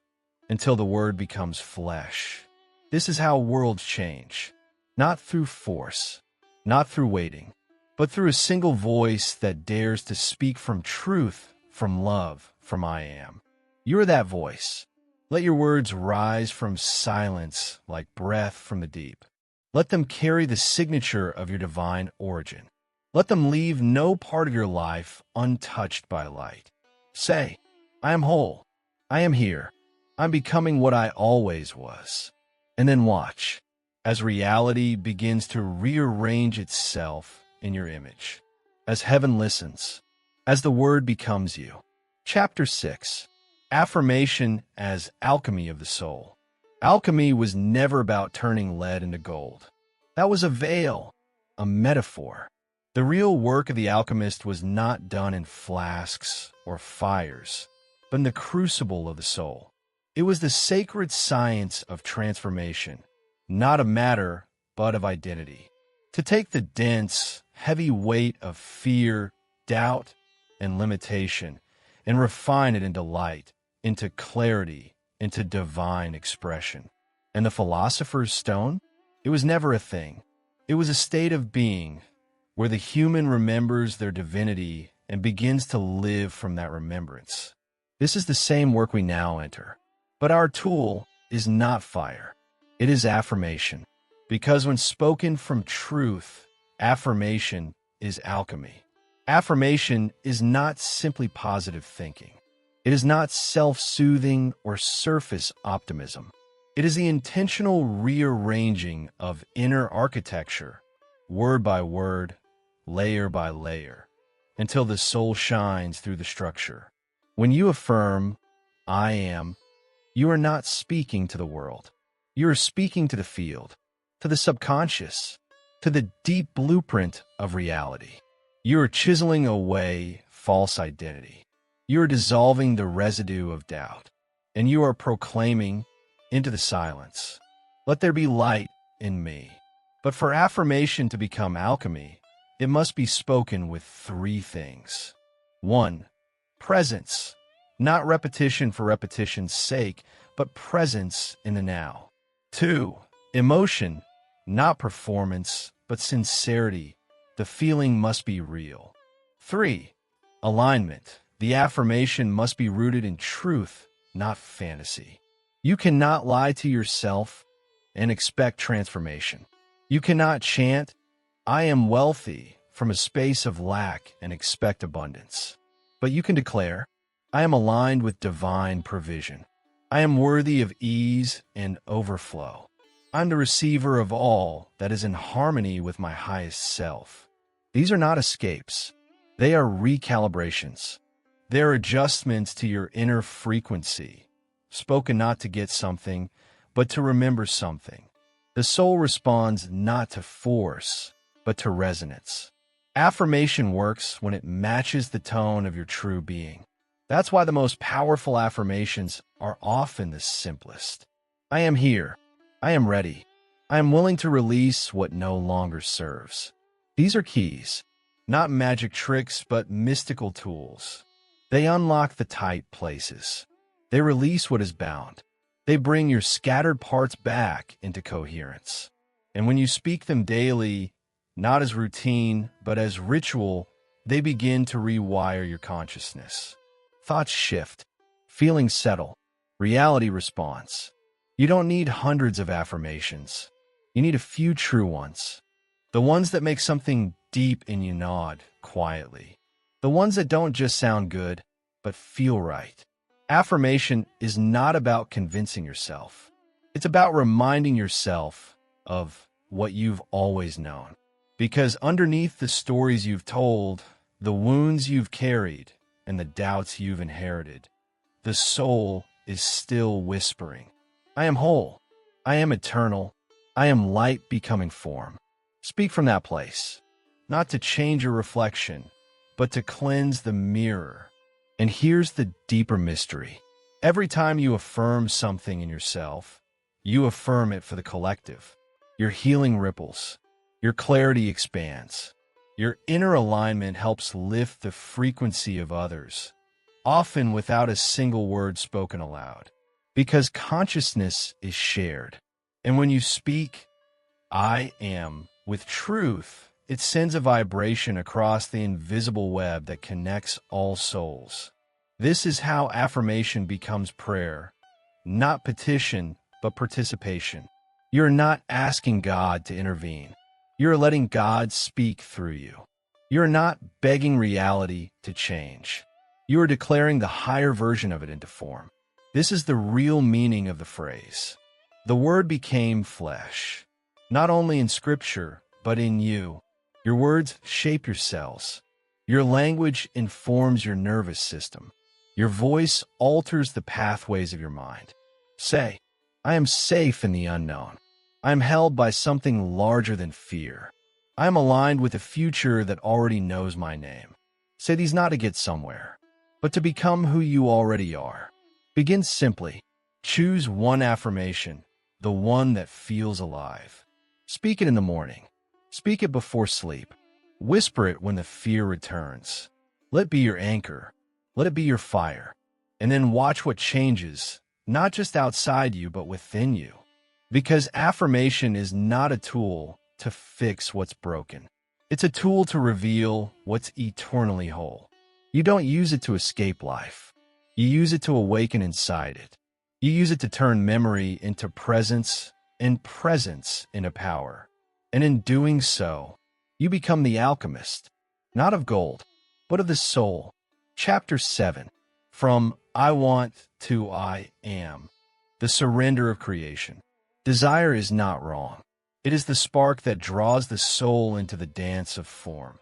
[SPEAKER 1] until the word becomes flesh. This is how worlds change. Not through force, not through waiting, but through a single voice that dares to speak from truth, from love, from I am. You are that voice. Let your words rise from silence like breath from the deep. Let them carry the signature of your divine origin. Let them leave no part of your life untouched by light. Say, I am whole. I am here. I'm becoming what I always was. And then watch, as reality begins to rearrange itself in your image, as heaven listens, as the word becomes you. Chapter 6. Affirmation as Alchemy of the Soul. Alchemy was never about turning lead into gold. That was a veil, a metaphor. The real work of the alchemist was not done in flasks or fires, but in the crucible of the soul. It was the sacred science of transformation, not of matter, but of identity. To take the dense, heavy weight of fear, doubt, and limitation, and refine it into light, into clarity, into divine expression. And the philosopher's stone? It was never a thing. It was a state of being, where the human remembers their divinity and begins to live from that remembrance. This is the same work we now enter. But our tool is not fire. It is affirmation. Because when spoken from truth, affirmation is alchemy. Affirmation is not simply positive thinking. It is not self-soothing or surface optimism. It is the intentional rearranging of inner architecture, word by word, layer by layer, until the soul shines through the structure. When you affirm, I am, you are not speaking to the world. You are speaking to the field, to the subconscious, to the deep blueprint of reality. You are chiseling away false identity. You are dissolving the residue of doubt, and you are proclaiming into the silence, let there be light in me. But for affirmation to become alchemy, it must be spoken with three things. 1. Presence. Not repetition for repetition's sake, but presence in the now. 2. Emotion. Not performance, but sincerity. The feeling must be real. 3. Alignment. The affirmation must be rooted in truth, not fantasy. You cannot lie to yourself and expect transformation. You cannot chant, I am wealthy, from a space of lack and expect abundance. But you can declare, I am aligned with divine provision. I am worthy of ease and overflow. I'm the receiver of all that is in harmony with my highest self. These are not escapes. They are recalibrations. They are adjustments to your inner frequency, spoken not to get something, but to remember something. The soul responds not to force, but to resonance. Affirmation works when it matches the tone of your true being. That's why the most powerful affirmations are often the simplest. I am here. I am ready. I am willing to release what no longer serves. These are keys, not magic tricks, but mystical tools. They unlock the tight places. They release what is bound. They bring your scattered parts back into coherence. And when you speak them daily, not as routine, but as ritual, they begin to rewire your consciousness. Thoughts shift, feelings settle, reality responds. You don't need hundreds of affirmations. You need a few true ones. The ones that make something deep in you nod quietly. The ones that don't just sound good, but feel right. Affirmation is not about convincing yourself. It's about reminding yourself of what you've always known. Because underneath the stories you've told, the wounds you've carried, and the doubts you've inherited, the soul is still whispering, I am whole. I am eternal. I am light becoming form. Speak from that place, not to change your reflection, but to cleanse the mirror. And here's the deeper mystery. Every time you affirm something in yourself, you affirm it for the collective. Your healing ripples. Your clarity expands. Your inner alignment helps lift the frequency of others, often without a single word spoken aloud. Because consciousness is shared. And when you speak, I am, with truth, it sends a vibration across the invisible web that connects all souls. This is how affirmation becomes prayer, not petition, but participation. You're not asking God to intervene. You're letting God speak through you. You're not begging reality to change. You are declaring the higher version of it into form. This is the real meaning of the phrase. The Word became flesh, not only in Scripture, but in you. Your words shape your cells. Your language informs your nervous system. Your voice alters the pathways of your mind. Say, I am safe in the unknown. I am held by something larger than fear. I am aligned with a future that already knows my name. Say these not to get somewhere, but to become who you already are. Begin simply. Choose one affirmation, the one that feels alive. Speak it in the morning. Speak it before sleep. Whisper it when the fear returns. Let it be your anchor. Let it be your fire. And then watch what changes, not just outside you, but within you. Because affirmation is not a tool to fix what's broken. It's a tool to reveal what's eternally whole. You don't use it to escape life. You use it to awaken inside it. You use it to turn memory into presence and presence into power. And in doing so, you become the alchemist, not of gold, but of the soul. Chapter 7, From I Want to I Am, the surrender of creation. Desire is not wrong. It is the spark that draws the soul into the dance of form,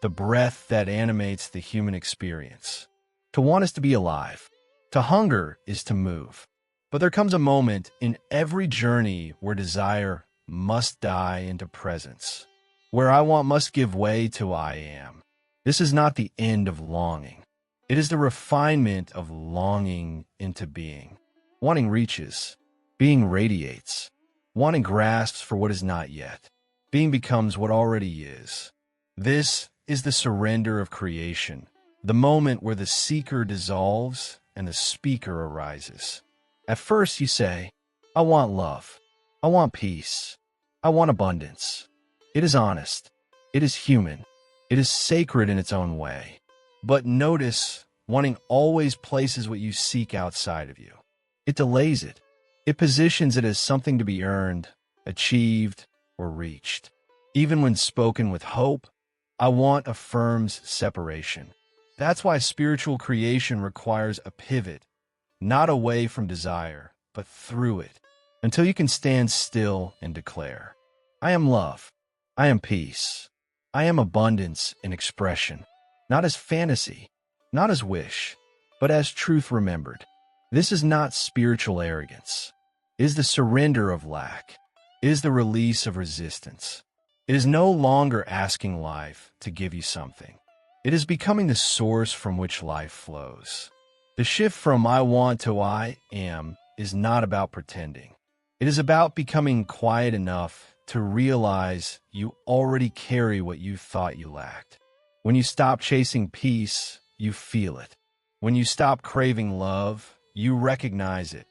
[SPEAKER 1] the breath that animates the human experience. To want is to be alive. To hunger is to move. But there comes a moment in every journey where desire must die into presence, where I want must give way to I am. This is not the end of longing. It is the refinement of longing into being. Wanting reaches. Being radiates. Wanting grasps for what is not yet. Being becomes what already is. This is the surrender of creation, the moment where the seeker dissolves and the speaker arises. At first you say, I want love. I want peace. I want abundance. It is honest. It is human. It is sacred in its own way. But notice, wanting always places what you seek outside of you. It delays it. It positions it as something to be earned, achieved, or reached. Even when spoken with hope, I want affirms separation. That's why spiritual creation requires a pivot, not away from desire, but through it, until you can stand still and declare, I am love. I am peace. I am abundance in expression, not as fantasy, not as wish, but as truth remembered. This is not spiritual arrogance. It is the surrender of lack. It is the release of resistance. It is no longer asking life to give you something. It is becoming the source from which life flows. The shift from I want to I am is not about pretending. It is about becoming quiet enough to realize you already carry what you thought you lacked. When you stop chasing peace, you feel it. When you stop craving love, you recognize it,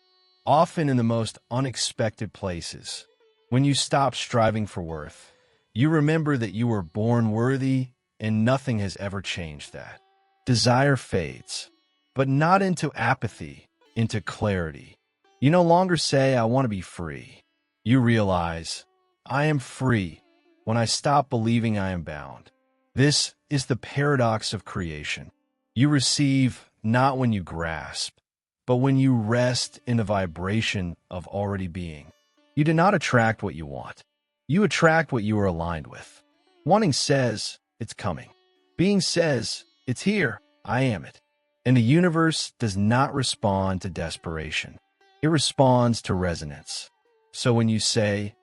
[SPEAKER 1] often in the most unexpected places. When you stop striving for worth, you remember that you were born worthy and nothing has ever changed that. Desire fades, but not into apathy, into clarity. You no longer say, I want to be free. You realize, I am free when I stop believing I am bound. This is the paradox of creation. You receive not when you grasp, but when you rest in the vibration of already being. You do not attract what you want. You attract what you are aligned with. Wanting says, it's coming. Being says, it's here, I am it. And the universe does not respond to desperation. It responds to resonance. So when you say,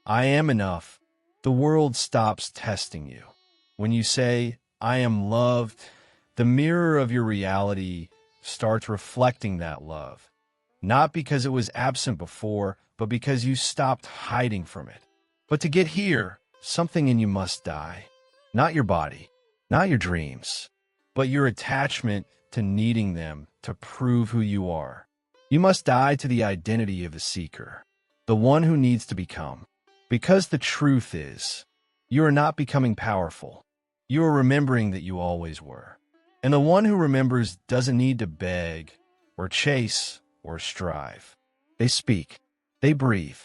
[SPEAKER 1] I am enough, the world stops testing you. When you say, I am loved, the mirror of your reality starts reflecting that love. Not because it was absent before, but because you stopped hiding from it. But to get here, something in you must die. Not your body, not your dreams, but your attachment to needing them to prove who you are. You must die to the identity of a seeker, the one who needs to become. Because the truth is, you are not becoming powerful. You are remembering that you always were. And the one who remembers doesn't need to beg or chase or strive. They speak. They breathe.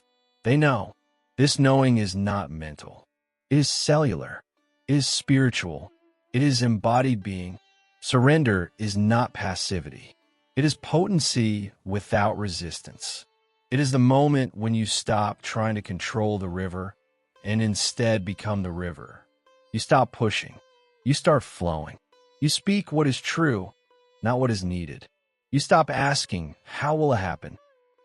[SPEAKER 1] They know. This knowing is not mental. It is cellular. It is spiritual. It is embodied being. Surrender is not passivity. It is potency without resistance. It is the moment when you stop trying to control the river and instead become the river. You stop pushing. You start flowing. You speak what is true, not what is needed. You stop asking, how will it happen?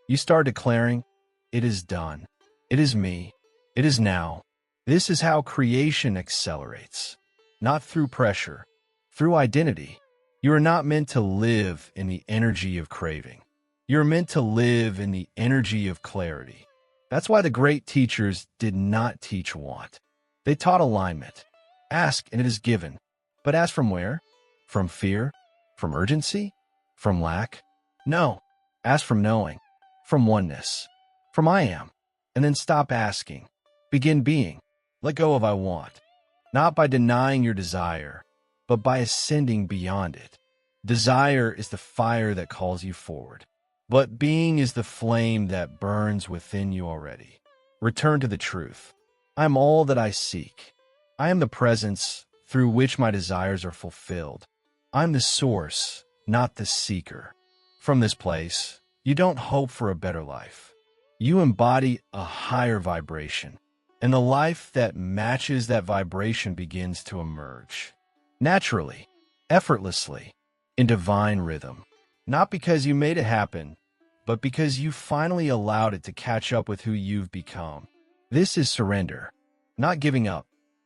[SPEAKER 1] You start declaring, it is done. It is me. It is now. This is how creation accelerates. Not through pressure, through identity. You are not meant to live in the energy of craving. You're meant to live in the energy of clarity. That's why the great teachers did not teach want. They taught alignment. Ask and it is given. But ask from where? From fear? From urgency? From lack? No. Ask from knowing. From oneness. From I am. And then stop asking. Begin being. Let go of I want. Not by denying your desire, but by ascending beyond it. Desire is the fire that calls you forward. But being is the flame that burns within you already. Return to the truth. I am all that I seek. I am the presence through which my desires are fulfilled. I'm the source, not the seeker. From this place, you don't hope for a better life. You embody a higher vibration, and the life that matches that vibration begins to emerge. Naturally, effortlessly, in divine rhythm. Not because you made it happen, but because you finally allowed it to catch up with who you've become. This is surrender, not giving up,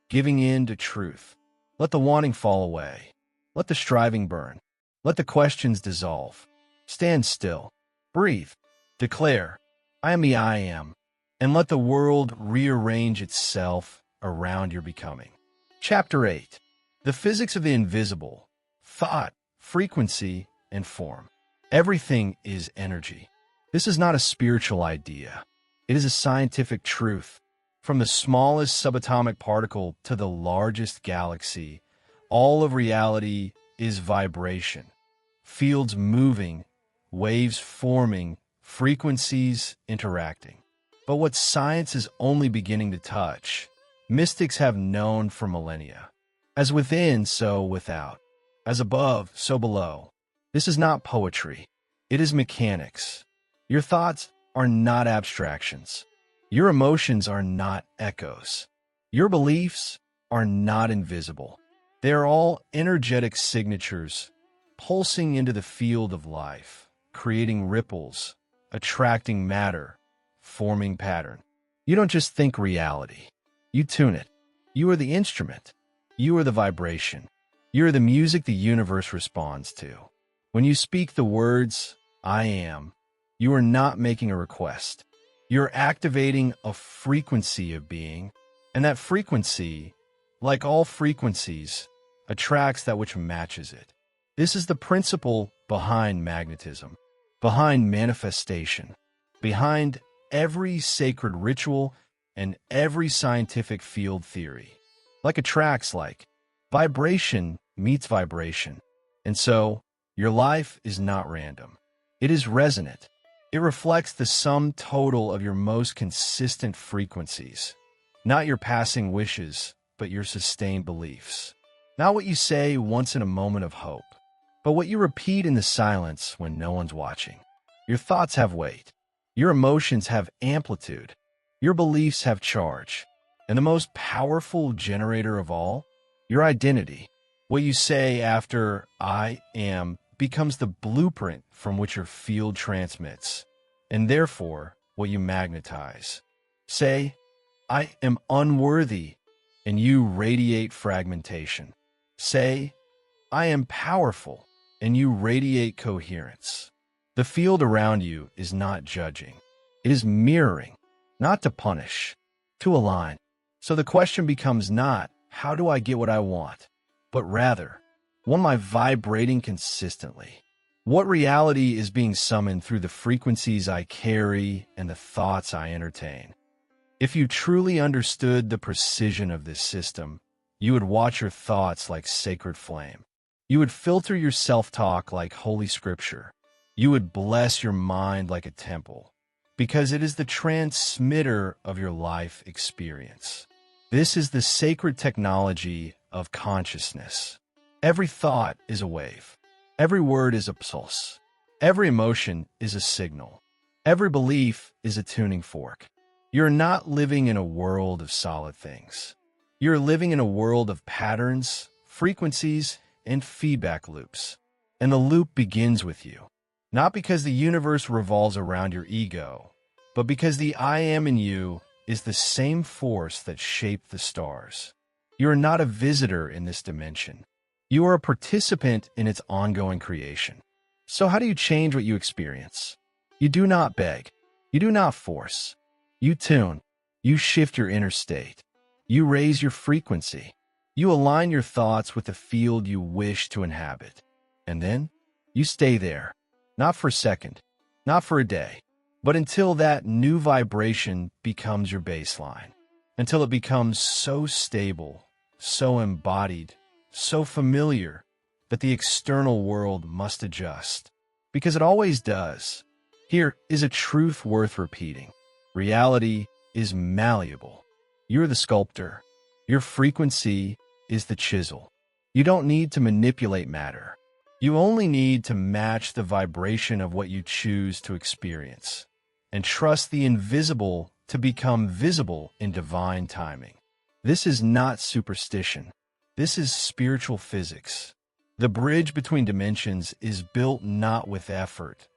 [SPEAKER 1] giving in to truth. Let the wanting fall away. Let the striving burn. Let the questions dissolve. Stand still. Breathe. Declare, I am the I am. And let the world rearrange itself around your becoming. Chapter 8. The physics of the invisible. Thought, frequency, and form. Everything is energy. This is not a spiritual idea. It is a scientific truth. From the smallest subatomic particle to the largest galaxy, all of reality is vibration. Fields moving, waves forming, frequencies interacting. But what science is only beginning to touch, mystics have known for millennia. As within, so without. As above, so below. This is not poetry. It is mechanics. Your thoughts are not abstractions. Your emotions are not echoes. Your beliefs are not invisible. They are all energetic signatures pulsing into the field of life, creating ripples, attracting matter, forming pattern. You don't just think reality. You tune it. You are the instrument. You are the vibration. You are the music the universe responds to. When you speak the words, I am, you are not making a request. You're activating a frequency of being, and that frequency, like all frequencies, attracts that which matches it. This is the principle behind magnetism, behind manifestation, behind every sacred ritual and every scientific field theory. Like attracts like, vibration meets vibration. And so, your life is not random. It is resonant. It reflects the sum total of your most consistent frequencies. Not your passing wishes, but your sustained beliefs. Not what you say once in a moment of hope, but what you repeat in the silence when no one's watching. Your thoughts have weight. Your emotions have amplitude. Your beliefs have charge. And the most powerful generator of all, your identity. What you say after "I am" becomes the blueprint from which your field transmits, and therefore what you magnetize. Say, "I am unworthy," and you radiate fragmentation. Say, "I am powerful," and you radiate coherence. The field around you is not judging. It is mirroring, not to punish, to align. So the question becomes not, how do I get what I want? But rather, what am I vibrating consistently? What reality is being summoned through the frequencies I carry and the thoughts I entertain? If you truly understood the precision of this system, you would watch your thoughts like sacred flame. You would filter your self-talk like holy scripture. You would bless your mind like a temple, because it is the transmitter of your life experience. This is the sacred technology of consciousness. Every thought is a wave. Every word is a pulse. Every emotion is a signal. Every belief is a tuning fork. You're not living in a world of solid things. You're living in a world of patterns, frequencies, and feedback loops. And the loop begins with you. Not because the universe revolves around your ego, but because the I am in you is the same force that shaped the stars. You are not a visitor in this dimension. You are a participant in its ongoing creation. So how do you change what you experience? You do not beg. You do not force. You tune. You shift your inner state. You raise your frequency. You align your thoughts with the field you wish to inhabit. And then you stay there, not for a second, not for a day, but until that new vibration becomes your baseline, until it becomes so stable, so embodied, so familiar that the external world must adjust, because it always does. Here is a truth worth repeating. Reality is malleable. You're the sculptor. Your frequency is the chisel. You don't need to manipulate matter. You only need to match the vibration of what you choose to experience, and trust the invisible to become visible in divine timing. This is not superstition. This is spiritual physics. The bridge between dimensions is built not with effort,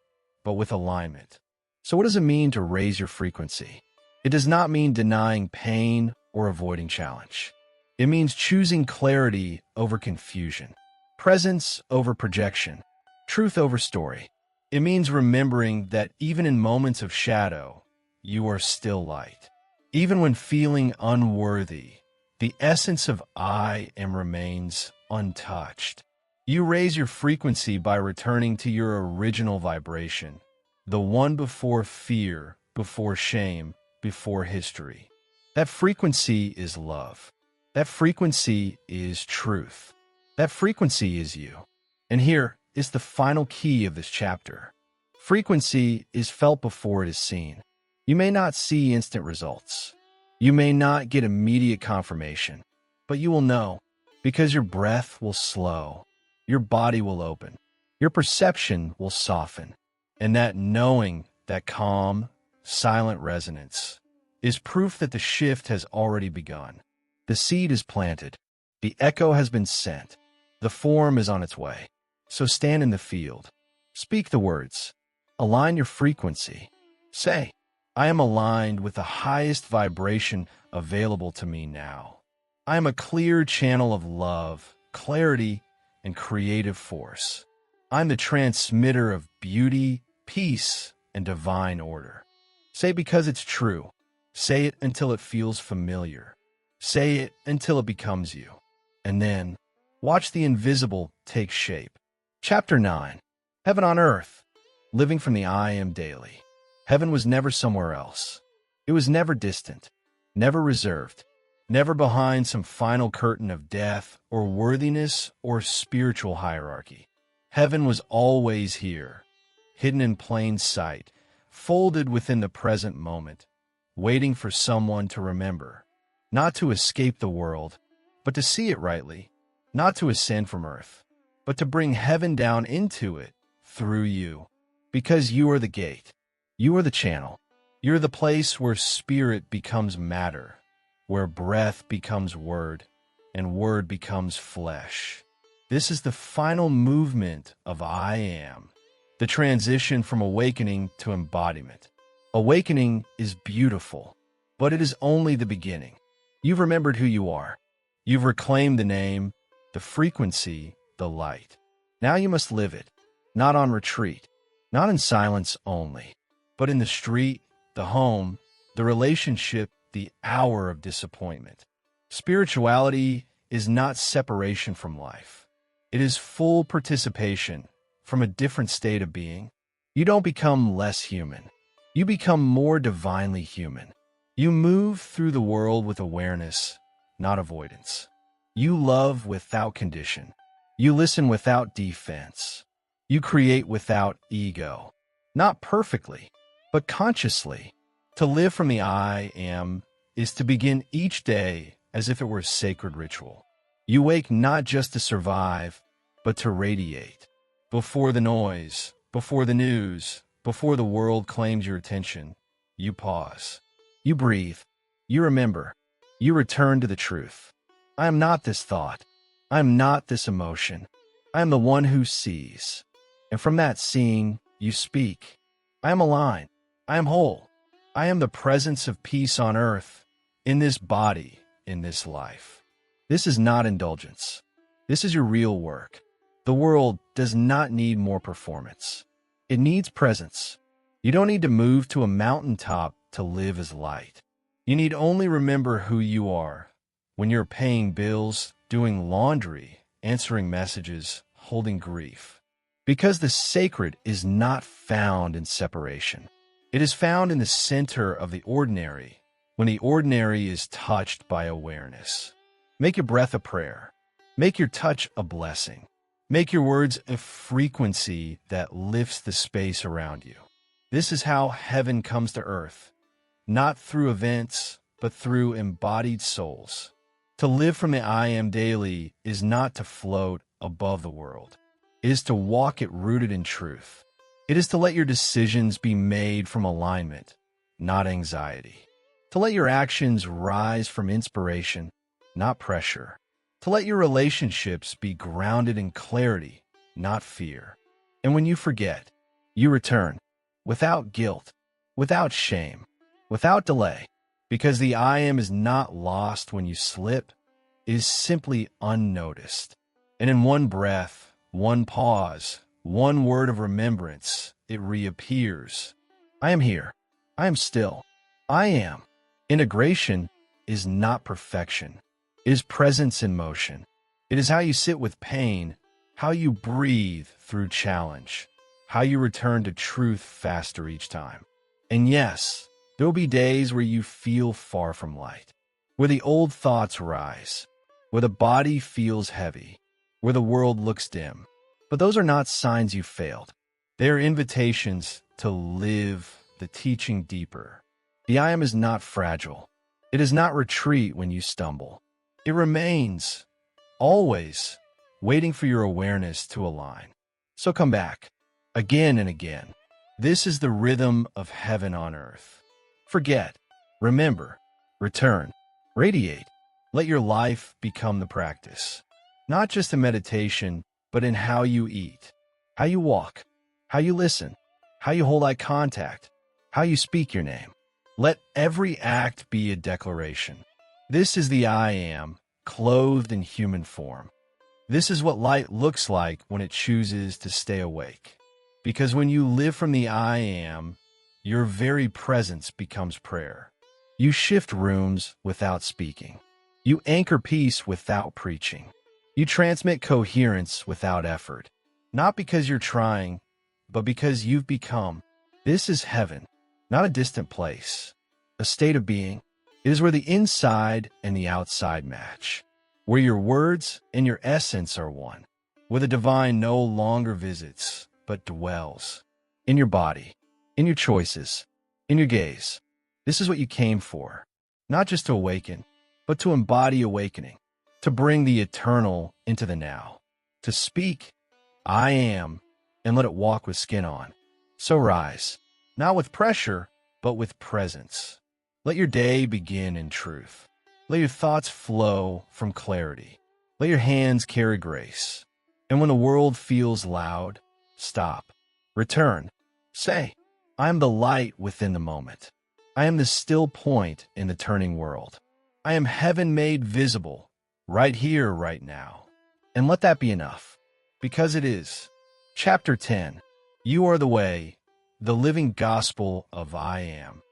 [SPEAKER 1] but with alignment. So what does it mean to raise your frequency? It does not mean denying pain or avoiding challenge. It means choosing clarity over confusion, presence over projection, truth over story. It means remembering that even in moments of shadow, you are still light. Even when feeling unworthy, the essence of I am remains untouched. You raise your frequency by returning to your original vibration, the one before fear, before shame, before history. That frequency is love. That frequency is truth. That frequency is you. And here is the final key of this chapter. Frequency is felt before it is seen. You may not see instant results. You may not get immediate confirmation, but you will know, because your breath will slow, your body will open, your perception will soften, and that knowing, that calm, silent resonance, is proof that the shift has already begun. The seed is planted. The echo has been sent. The form is on its way. So stand in the field. Speak the words. Align your frequency. Say, I am aligned with the highest vibration available to me now. I am a clear channel of love, clarity, and creative force. I'm the transmitter of beauty, peace, and divine order. Say because it's true. Say it until it feels familiar. Say it until it becomes you. And then, watch the invisible take shape. Chapter 9. Heaven on Earth. Living from the I Am daily. Heaven was never somewhere else. It was never distant, never reserved, never behind some final curtain of death or worthiness or spiritual hierarchy. Heaven was always here, hidden in plain sight, folded within the present moment, waiting for someone to remember, not to escape the world, but to see it rightly, not to ascend from earth, but to bring heaven down into it through you, because you are the gate, you are the channel, you're the place where spirit becomes matter, where breath becomes word, and word becomes flesh. This is the final movement of I Am, the transition from awakening to embodiment. Awakening is beautiful, but it is only the beginning. You've remembered who you are. You've reclaimed the name, the frequency, the light. Now you must live it, not on retreat, not in silence only, but in the street, the home, the relationship, the hour of disappointment. Spirituality is not separation from life. It is full participation from a different state of being. You don't become less human. You become more divinely human. You move through the world with awareness, not avoidance. You love without condition. You listen without defense. You create without ego. Not perfectly, but consciously. To live from the I Am is to begin each day as if it were a sacred ritual. You wake not just to survive, but to radiate. Before the noise, before the news, before the world claims your attention, you pause. You breathe. You remember. You return to the truth. I am not this thought. I am not this emotion. I am the one who sees. And from that seeing, you speak. I am aligned. I am whole. I am the presence of peace on earth, in this body, in this life. This is not indulgence. This is your real work. The world does not need more performance. It needs presence. You don't need to move to a mountaintop to live as light. You need only remember who you are when you're paying bills, doing laundry, answering messages, holding grief. Because the sacred is not found in separation. It is found in the center of the ordinary, when the ordinary is touched by awareness. Make your breath a prayer. Make your touch a blessing. Make your words a frequency that lifts the space around you. This is how heaven comes to earth, not through events, but through embodied souls. To live from the I Am daily is not to float above the world. It is to walk it rooted in truth. It is to let your decisions be made from alignment, not anxiety. To let your actions rise from inspiration, not pressure. To let your relationships be grounded in clarity, not fear. And when you forget, you return, without guilt, without shame, without delay, because the I Am is not lost when you slip. It is simply unnoticed. And in one breath, one pause, one word of remembrance, it reappears. I am here. I am still. I am. Integration is not perfection. It is presence in motion. It is how you sit with pain, how you breathe through challenge, how you return to truth faster each time. And yes, there will be days where you feel far from light, where the old thoughts rise, where the body feels heavy, where the world looks dim. But those are not signs you failed. They are invitations to live the teaching deeper. The I Am is not fragile. It does not retreat when you stumble. It remains, always, waiting for your awareness to align. So come back, again and again. This is the rhythm of heaven on earth. Forget, remember, return, radiate. Let your life become the practice. Not just a meditation, but in how you eat, how you walk, how you listen, how you hold eye contact, how you speak your name. Let every act be a declaration. This is the I Am, clothed in human form. This is what light looks like when it chooses to stay awake. Because when you live from the I Am, your very presence becomes prayer. You shift rooms without speaking. You anchor peace without preaching. You transmit coherence without effort. not because you're trying, but because you've become. This is heaven, not a distant place, a state of being. It is where the inside and the outside match, where your words and your essence are one, where the divine no longer visits, but dwells in your body, in your choices, in your gaze. This is what you came for, not just to awaken, but to embody awakening, to bring the eternal into the now, to speak, I am, and let it walk with skin on. So rise, not with pressure, but with presence. Let your day begin in truth. Let your thoughts flow from clarity. Let your hands carry grace. And when the world feels loud, stop, return, say, I am the light within the moment. I am the still point in the turning world. I am heaven made visible, right here, right now. And let that be enough, because it is. Chapter 10. You are the way, the living gospel of I am.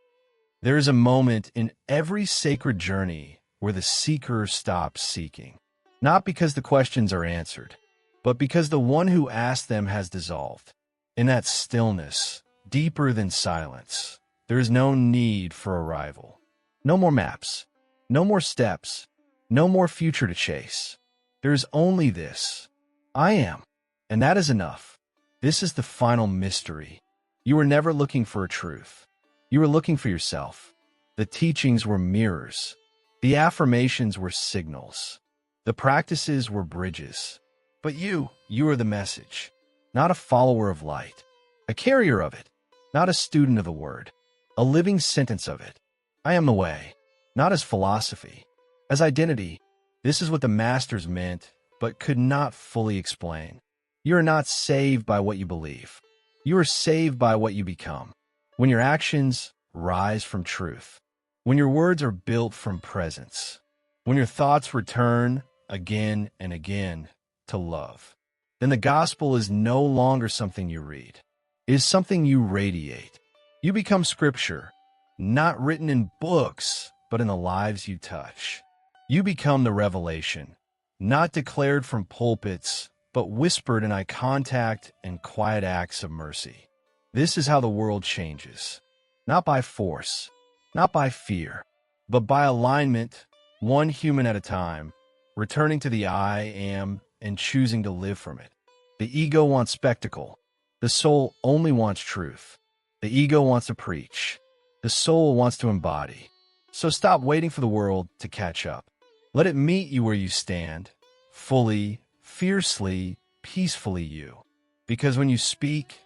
[SPEAKER 1] There is a moment in every sacred journey where the seeker stops seeking, not because the questions are answered, but because the one who asked them has dissolved. In that stillness, deeper than silence, there is no need for arrival. No more maps, no more steps, no more future to chase. There is only this. I am, and that is enough. This is the final mystery. You were never looking for a truth. You were looking for yourself. The teachings were mirrors. The affirmations were signals. The practices were bridges. But you are the message, not a follower of light, a carrier of it, not a student of the word, a living sentence of it. I am the way, not as philosophy, as identity. This is what the masters meant, but could not fully explain. You are not saved by what you believe. You are saved by what you become. When your actions rise from truth, when your words are built from presence, when your thoughts return again and again to love, then the gospel is no longer something you read. It is something you radiate. You become scripture, not written in books, but in the lives you touch. You become the revelation, not declared from pulpits, but whispered in eye contact and quiet acts of mercy. This is how the world changes, not by force, not by fear, but by alignment, one human at a time, returning to the I am and choosing to live from it. The ego wants spectacle. The soul only wants truth. The ego wants to preach. The soul wants to embody. So stop waiting for the world to catch up. Let it meet you where you stand, fully, fiercely, peacefully you. Because when you speak,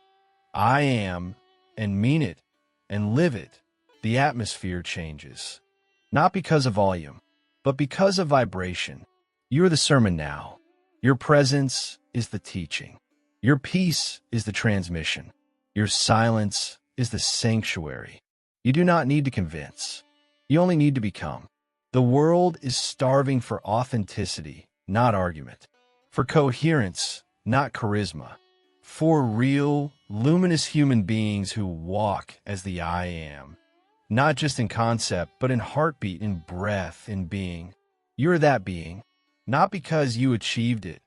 [SPEAKER 1] I am, and mean it, and live it, the atmosphere changes. Not because of volume, but because of vibration. You are the sermon now. Your presence is the teaching. Your peace is the transmission. Your silence is the sanctuary. You do not need to convince. You only need to become. The world is starving for authenticity, not argument. For coherence, not charisma. For real, luminous human beings who walk as the I am. Not just in concept, but in heartbeat, in breath, in being. You're that being, not because you achieved it,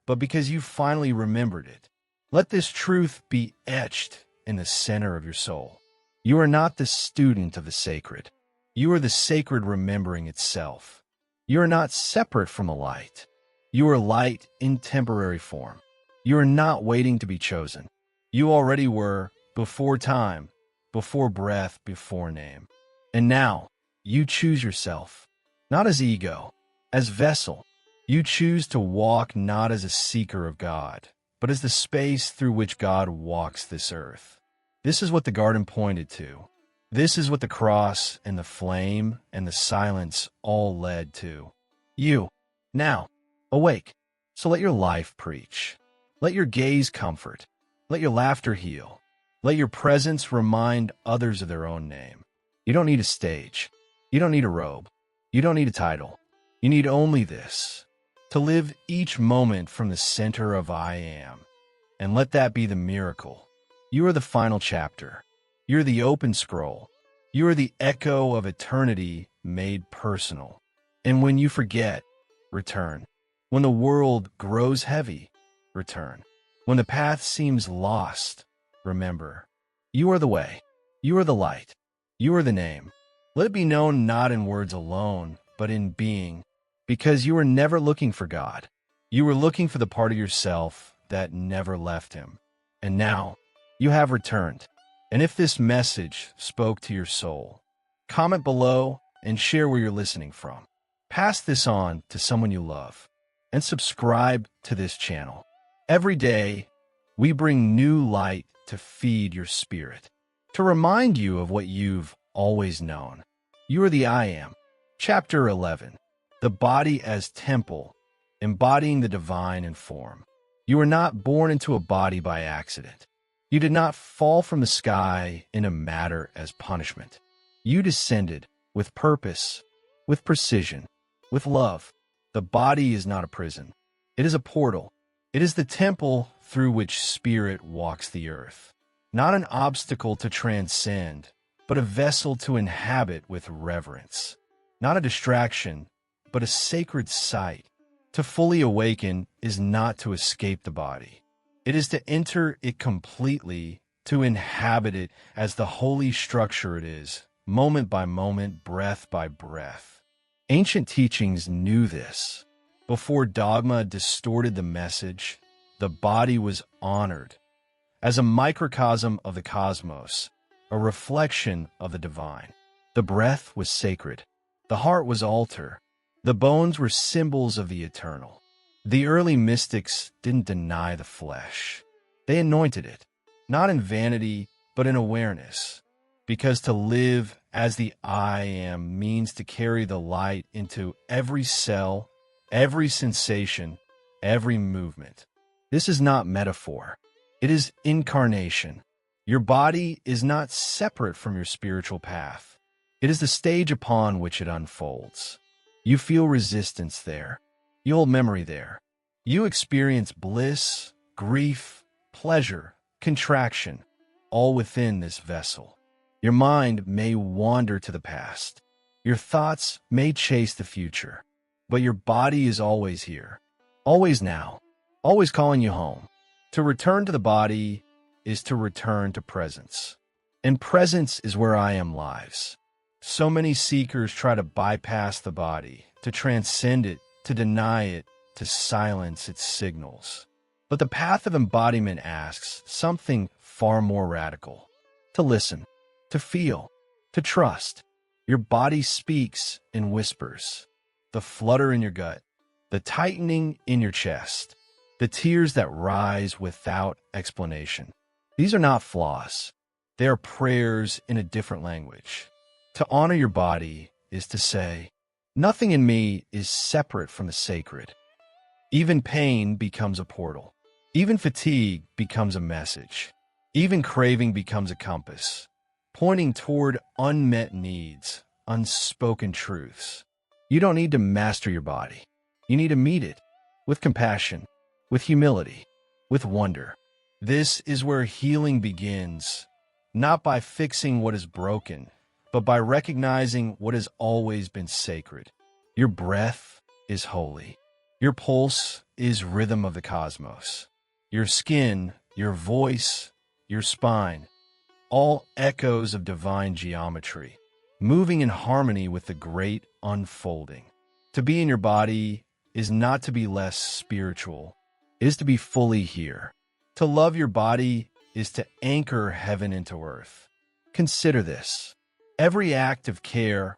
[SPEAKER 1] but because you finally remembered it. Let this truth be etched in the center of your soul. You are not the student of the sacred. You are the sacred remembering itself. You are not separate from the light. You are light in temporary form. You are not waiting to be chosen. You already were, before time, before breath, before name. And now, you choose yourself, not as ego, as vessel. You choose to walk not as a seeker of God, but as the space through which God walks this earth. This is what the garden pointed to. This is what the cross and the flame and the silence all led to. You, now, awake. So let your life preach. Let your gaze comfort. Let your laughter heal. Let your presence remind others of their own name. You don't need a stage. You don't need a robe. You don't need a title. You need only this. To live each moment from the center of I am. And let that be the miracle. You are the final chapter. You're the open scroll. You are the echo of eternity made personal. And when you forget, return. When the world grows heavy, return. When the path seems lost, remember, you are the way, you are the light, you are the name. Let it be known not in words alone, but in being, because you were never looking for God. You were looking for the part of yourself that never left him. And now, you have returned. And if this message spoke to your soul, comment below and share where you're listening from. Pass this on to someone you love, and subscribe to this channel. Every day, we bring new light to feed your spirit, to remind you of what you've always known. You are the I Am. Chapter 11. The Body as Temple, Embodying the Divine in Form. You were not born into a body by accident. You did not fall from the sky in a matter as punishment. You descended with purpose, with precision, with love. The body is not a prison. It is a portal. It is the temple through which spirit walks the earth. Not an obstacle to transcend, but a vessel to inhabit with reverence. Not a distraction, but a sacred site. To fully awaken is not to escape the body. It is to enter it completely, to inhabit it as the holy structure it is, moment by moment, breath by breath. Ancient teachings knew this. Before dogma distorted the message, the body was honored as a microcosm of the cosmos, a reflection of the divine. The breath was sacred. The heart was altar. The bones were symbols of the eternal. The early mystics didn't deny the flesh. They anointed it, not in vanity, but in awareness, because to live as the I Am means to carry the light into every cell, every sensation, every movement. This is not metaphor. It is incarnation. Your body is not separate from your spiritual path. It is the stage upon which it unfolds. You feel resistance there. You hold memory there. You experience bliss, grief, pleasure, contraction, all within this vessel. Your mind may wander to the past. Your thoughts may chase the future. But your body is always here, always now, always calling you home. To return to the body is to return to presence. And presence is where I Am lives. So many seekers try to bypass the body, to transcend it, to deny it, to silence its signals. But the path of embodiment asks something far more radical. To listen, to feel, to trust. Your body speaks in whispers. The flutter in your gut, the tightening in your chest, the tears that rise without explanation. These are not flaws. They are prayers in a different language. To honor your body is to say, nothing in me is separate from the sacred. Even pain becomes a portal. Even fatigue becomes a message. Even craving becomes a compass, pointing toward unmet needs, unspoken truths. You don't need to master your body. You need to meet it with compassion, with humility, with wonder. This is where healing begins, not by fixing what is broken, but by recognizing what has always been sacred. Your breath is holy. Your pulse is rhythm of the cosmos. Your skin, your voice, your spine, all echoes of divine geometry, moving in harmony with the great unfolding. To be in your body is not to be less spiritual, it is to be fully here. To love your body is to anchor heaven into earth. Consider this. Every act of care,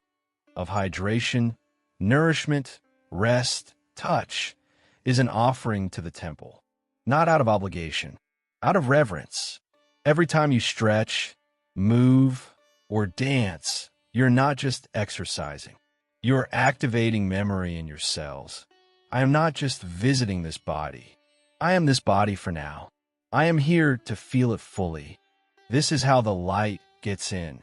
[SPEAKER 1] of hydration, nourishment, rest, touch, is an offering to the temple, not out of obligation, out of reverence. Every time you stretch, move, or dance, you're not just exercising. You're activating memory in your cells. I am not just visiting this body. I am this body for now. I am here to feel it fully. This is how the light gets in,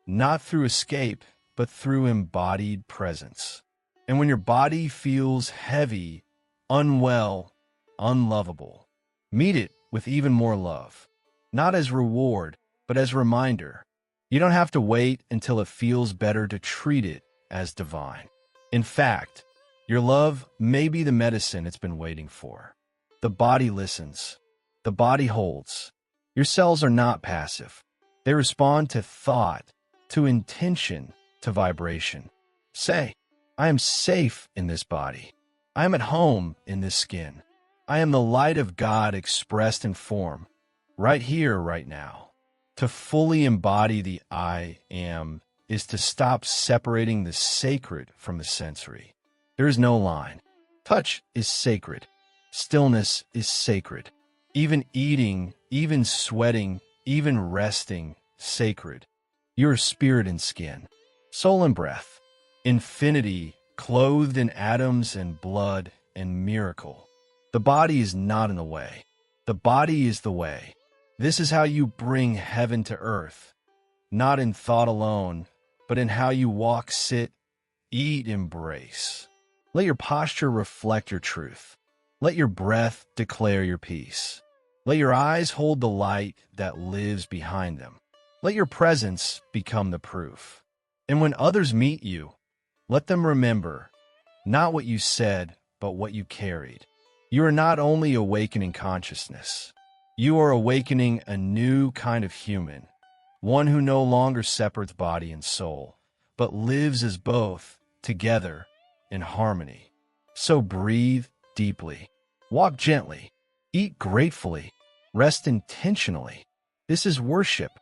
[SPEAKER 1] not through escape, but through embodied presence. And when your body feels heavy, unwell, unlovable, meet it with even more love, not as reward, but as reminder. You don't have to wait until it feels better to treat it as divine. In fact, your love may be the medicine it's been waiting for. The body listens. the body holds. Your cells are not passive. They respond to thought, to intention, to vibration. Say, I am safe in this body. I am at home in this skin. I am the light of God expressed in form, right here, right now. To fully embody the I am is to stop separating the sacred from the sensory. There is no line. Touch is sacred. Stillness is sacred. Even eating, even sweating, even resting, sacred. You are spirit and skin, soul and breath, infinity clothed in atoms and blood and miracle. The body is not in the way. The body is the way. This is how you bring heaven to earth, not in thought alone, but in how you walk, sit, eat, embrace. Let your posture reflect your truth. Let your breath declare your peace. Let your eyes hold the light that lives behind them. Let your presence become the proof. And when others meet you, let them remember not what you said, but what you carried. You are not only awakening consciousness, you are awakening a new kind of human, one who no longer separates body and soul, but lives as both, together, in harmony. So breathe deeply, walk gently, eat gratefully, rest intentionally. This is worship.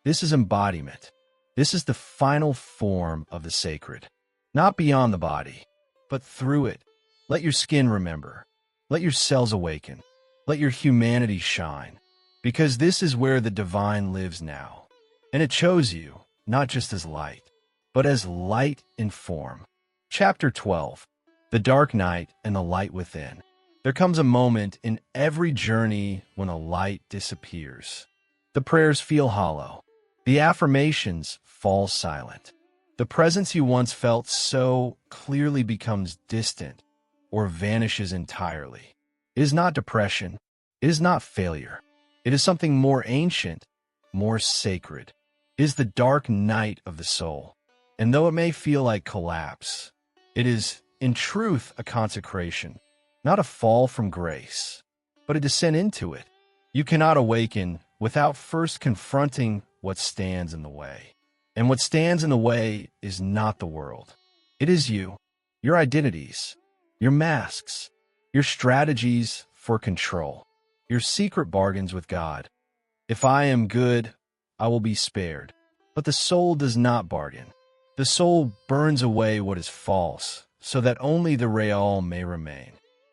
[SPEAKER 1] This is embodiment. This is the final form of the sacred. Not beyond the body, but through it. Let your skin remember. Let your cells awaken. Let your humanity shine. Because this is where the divine lives now. And it chose you, not just as light, but as light in form. Chapter 12. The Dark Night and the Light Within. There comes a moment in every journey when a light disappears. The prayers feel hollow. The affirmations fall silent. The presence you once felt so clearly becomes distant or vanishes entirely. It is not depression. It is not failure. It is something more ancient, more sacred. It is the dark night of the soul. And though it may feel like collapse, it is, in truth, a consecration, not a fall from grace, but a descent into it. You cannot awaken without first confronting what stands in the way. And what stands in the way is not the world. It is you, your identities, your masks, your strategies for control, your secret bargains with God. If I am good, I will be spared. But the soul does not bargain. The soul burns away what is false, so that only the real may remain.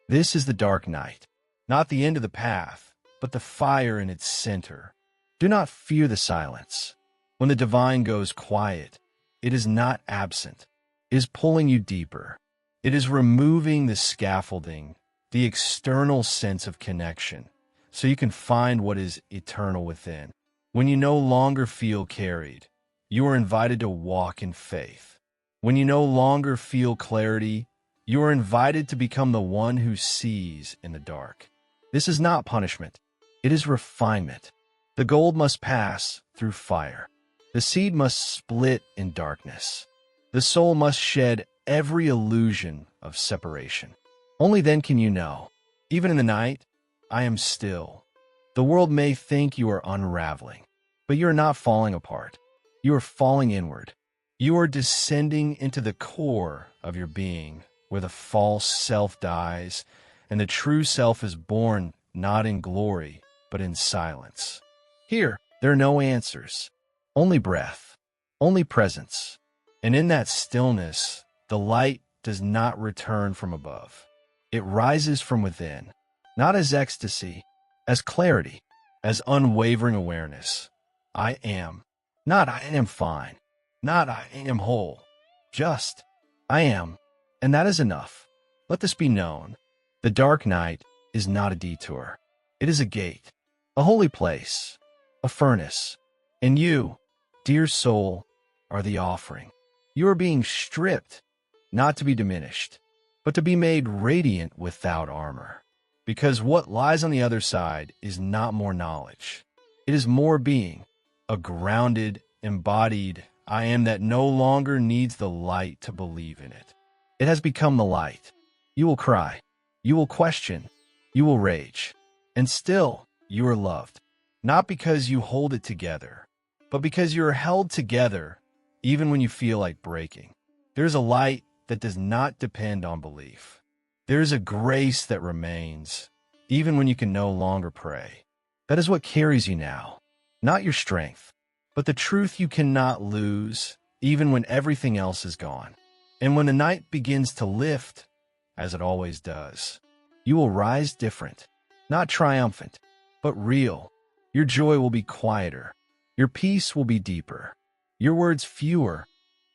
[SPEAKER 1] This is the dark night, not the end of the path, but the fire in its center. Do not fear the silence. When the divine goes quiet, it is not absent. It is pulling you deeper. It is removing the scaffolding, the external sense of connection, so you can find what is eternal within. When you no longer feel carried, you are invited to walk in faith. When you no longer feel clarity, you are invited to become the one who sees in the dark. This is not punishment. It is refinement. The gold must pass through fire. The seed must split in darkness. The soul must shed every illusion of separation. Only then can you know, even in the night, I am still. The world may think you are unraveling, but you are not falling apart. You are falling inward. You are descending into the core of your being, where the false self dies, and the true self is born not in glory, but in silence. Here, there are no answers, only breath, only presence. And in that stillness, the light does not return from above. It rises from within, not as ecstasy, as clarity, as unwavering awareness. I am, not I am fine, not I am whole, just I am, and that is enough. Let this be known. The dark night is not a detour. It is a gate, a holy place, a furnace. And you, dear soul, are the offering. You are being stripped, not to be diminished, but to be made radiant without armor. Because what lies on the other side is not more knowledge. It is more being, a grounded, embodied I am that no longer needs the light to believe in it. It has become the light. You will cry. You will question. You will rage. And still, you are loved, not because you hold it together, but because you are held together even when you feel like breaking. There's a light that does not depend on belief. There's a grace that remains even when you can no longer pray. That is what carries you now, not your strength, but the truth you cannot lose even when everything else is gone. And when the night begins to lift, as it always does, you will rise different, not triumphant, but real. Your joy will be quieter. Your peace will be deeper. Your words fewer,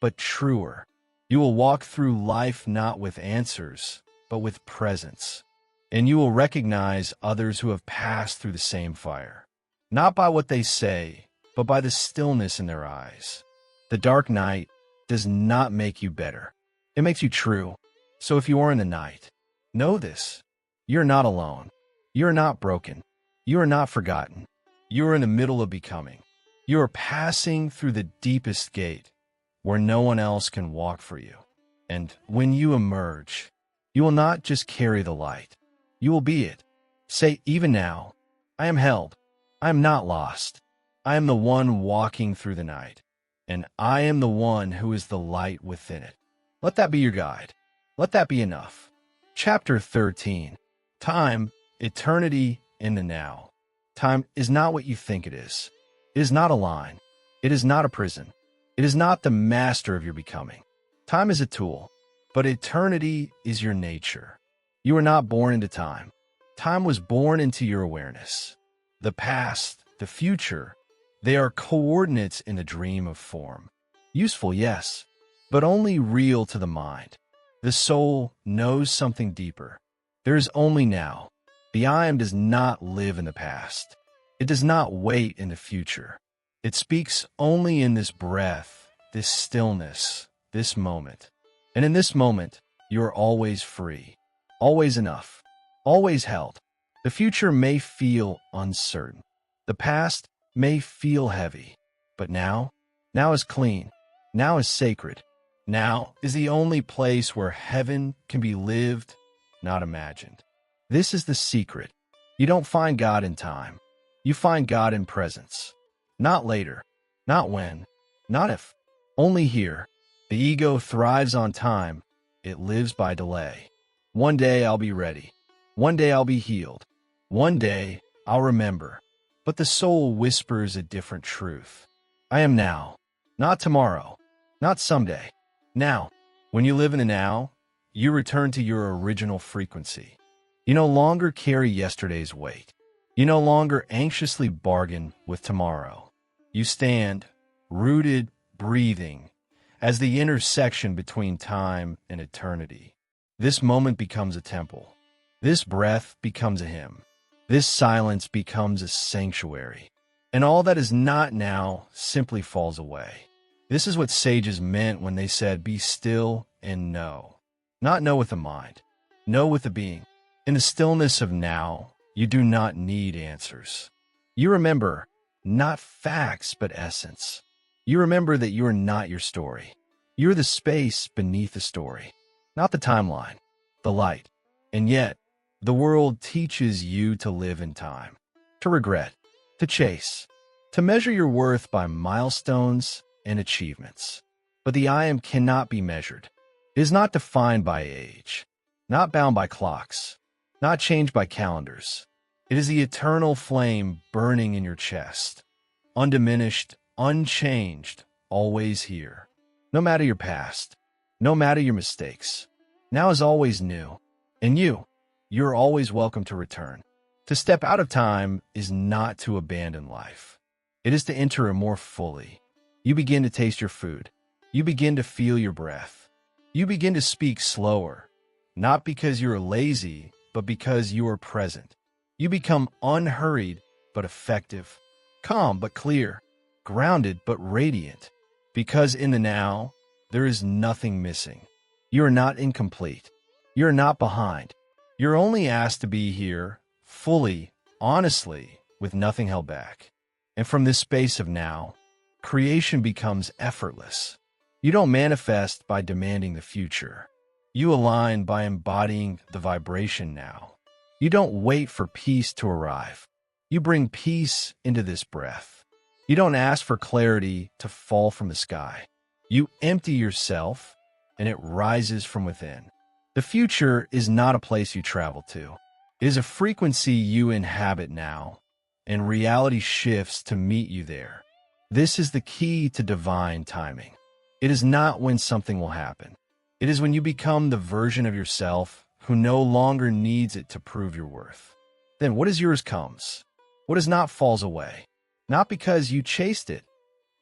[SPEAKER 1] but truer. You will walk through life not with answers, but with presence. And you will recognize others who have passed through the same fire, not by what they say, but by the stillness in their eyes. The dark night does not make you better. It makes you true. So if you are in the night, know this. You're not alone. You're not broken. You are not forgotten. You are in the middle of becoming. You are passing through the deepest gate where no one else can walk for you. And when you emerge, you will not just carry the light. You will be it. Say, even now, I am held. I am not lost. I am the one walking through the night, and I am the one who is the light within it. Let that be your guide. Let that be enough. Chapter 13. Time, eternity in the now. Time is not what you think it is. It is not a line. It is not a prison. It is not the master of your becoming. Time is a tool, but eternity is your nature. You are not born into time. Time was born into your awareness. The past, the future, they are coordinates in a dream of form. Useful, yes, but only real to the mind. The soul knows something deeper. There is only now. The I am does not live in the past. It does not wait in the future. It speaks only in this breath, this stillness, this moment. And in this moment, you are always free, always enough, always held. The future may feel uncertain. The past may feel heavy. But now is clean. Now is sacred. Now is the only place where heaven can be lived, not imagined. This is the secret. You don't find God in time. You find God in presence. Not later, not when, not if, only here. The ego thrives on time. It lives by delay. One day I'll be ready. One day I'll be healed. One day I'll remember. But the soul whispers a different truth. I am now, not tomorrow, not someday. Now, when you live in the now, you return to your original frequency. You no longer carry yesterday's weight. You no longer anxiously bargain with tomorrow. You stand, rooted, breathing, as the intersection between time and eternity. This moment becomes a temple. This breath becomes a hymn. This silence becomes a sanctuary. And all that is not now simply falls away. This is what sages meant when they said, be still and know. Not know with the mind, know with the being. In the stillness of now, you do not need answers. You remember not facts, but essence. You remember that you are not your story. You are the space beneath the story, not the timeline, the light. And yet, the world teaches you to live in time, to regret, to chase, to measure your worth by milestones and achievements. But the I am cannot be measured. It is not defined by age, not bound by clocks, not changed by calendars. It is the eternal flame burning in your chest, undiminished, unchanged, always here. No matter your past, no matter your mistakes, now is always new. And you're always welcome to return. To step out of time is not to abandon life. It is to enter it more fully. You begin to taste your food. You begin to feel your breath. You begin to speak slower, not because you're lazy, but because you are present. You become unhurried but effective, calm but clear, grounded but radiant. Because in the now, there is nothing missing. You are not incomplete. You are not behind. You're only asked to be here, fully, honestly, with nothing held back. And from this space of now, creation becomes effortless. You don't manifest by demanding the future. You align by embodying the vibration now. You don't wait for peace to arrive. You bring peace into this breath. You don't ask for clarity to fall from the sky. You empty yourself, and it rises from within. The future is not a place you travel to. It is a frequency you inhabit now, and reality shifts to meet you there. This is the key to divine timing. It is not when something will happen. It is when you become the version of yourself who no longer needs it to prove your worth. Then what is yours comes. What is not falls away. Not because you chased it,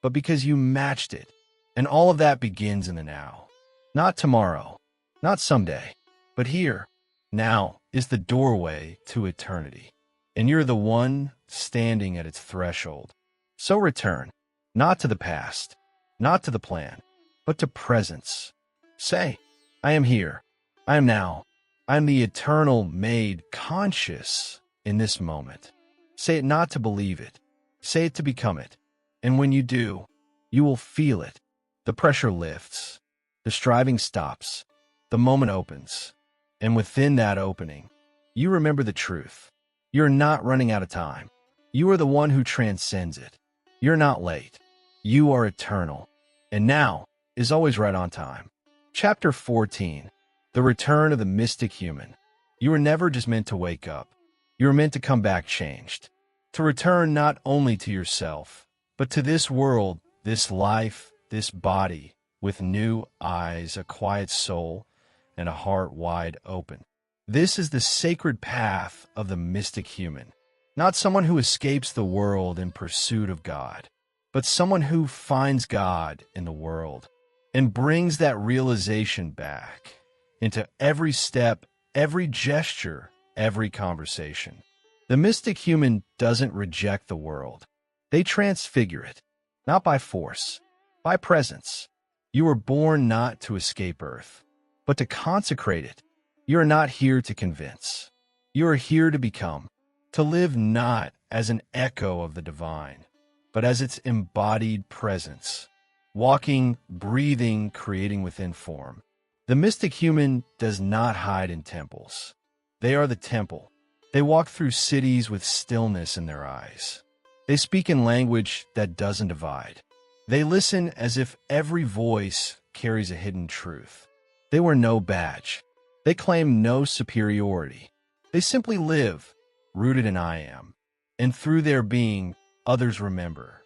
[SPEAKER 1] but because you matched it. And all of that begins in the now. Not tomorrow, not someday, but here. Now is the doorway to eternity. And you're the one standing at its threshold. So return, not to the past, not to the plan, but to presence. Say, I am here. I am now. I am the eternal made conscious in this moment. Say it not to believe it. Say it to become it. And when you do, you will feel it. The pressure lifts. The striving stops. The moment opens. And within that opening, you remember the truth. You're not running out of time. You are the one who transcends it. You're not late. You are eternal. And now is always right on time. Chapter 14. The Return of the Mystic Human. You were never just meant to wake up. You were meant to come back changed. To return not only to yourself, but to this world, this life, this body, with new eyes, a quiet soul, and a heart wide open. This is the sacred path of the mystic human. Not someone who escapes the world in pursuit of God, but someone who finds God in the world and brings that realization back into every step, every gesture, every conversation. The mystic human doesn't reject the world. They transfigure it, not by force, by presence. You were born not to escape Earth, but to consecrate it. You are not here to convince. You are here to become, to live not as an echo of the divine, but as its embodied presence, walking, breathing, creating within form. The mystic human does not hide in temples. They are the temple. They walk through cities with stillness in their eyes. They speak in language that doesn't divide. They listen as if every voice carries a hidden truth. They wear no badge. They claim no superiority. They simply live, rooted in I am. And through their being, others remember.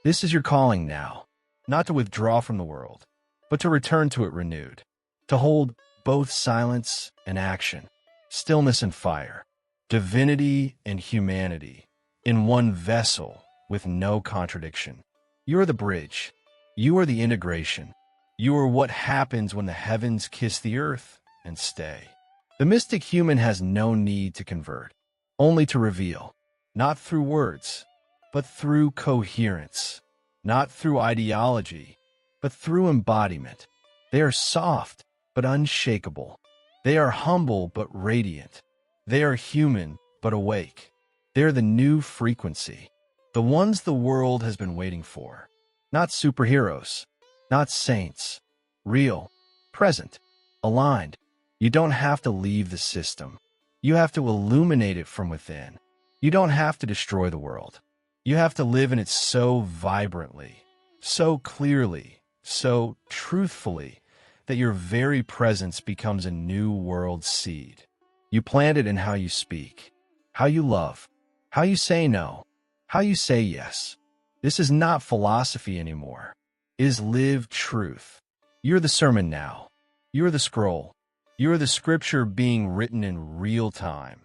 [SPEAKER 1] This is your calling now, not to withdraw from the world, but to return to it renewed, to hold both silence and action, stillness and fire, divinity and humanity, in one vessel with no contradiction. You are the bridge. You are the integration. You are what happens when the heavens kiss the earth and stay. The mystic human has no need to convert, only to reveal, not through words, but through coherence, not through ideology, but through embodiment. They are soft, but unshakable. They are humble, but radiant. They are human, but awake. They are the new frequency, the ones the world has been waiting for. Not superheroes, not saints. Real, present, aligned. You don't have to leave the system. You have to illuminate it from within. You don't have to destroy the world. You have to live in it so vibrantly, so clearly, so truthfully, that your very presence becomes a new world seed. You plant it in how you speak, how you love, how you say no, how you say yes. This is not philosophy anymore. It is lived truth. You're the sermon now. You're the scroll. You're the scripture being written in real time,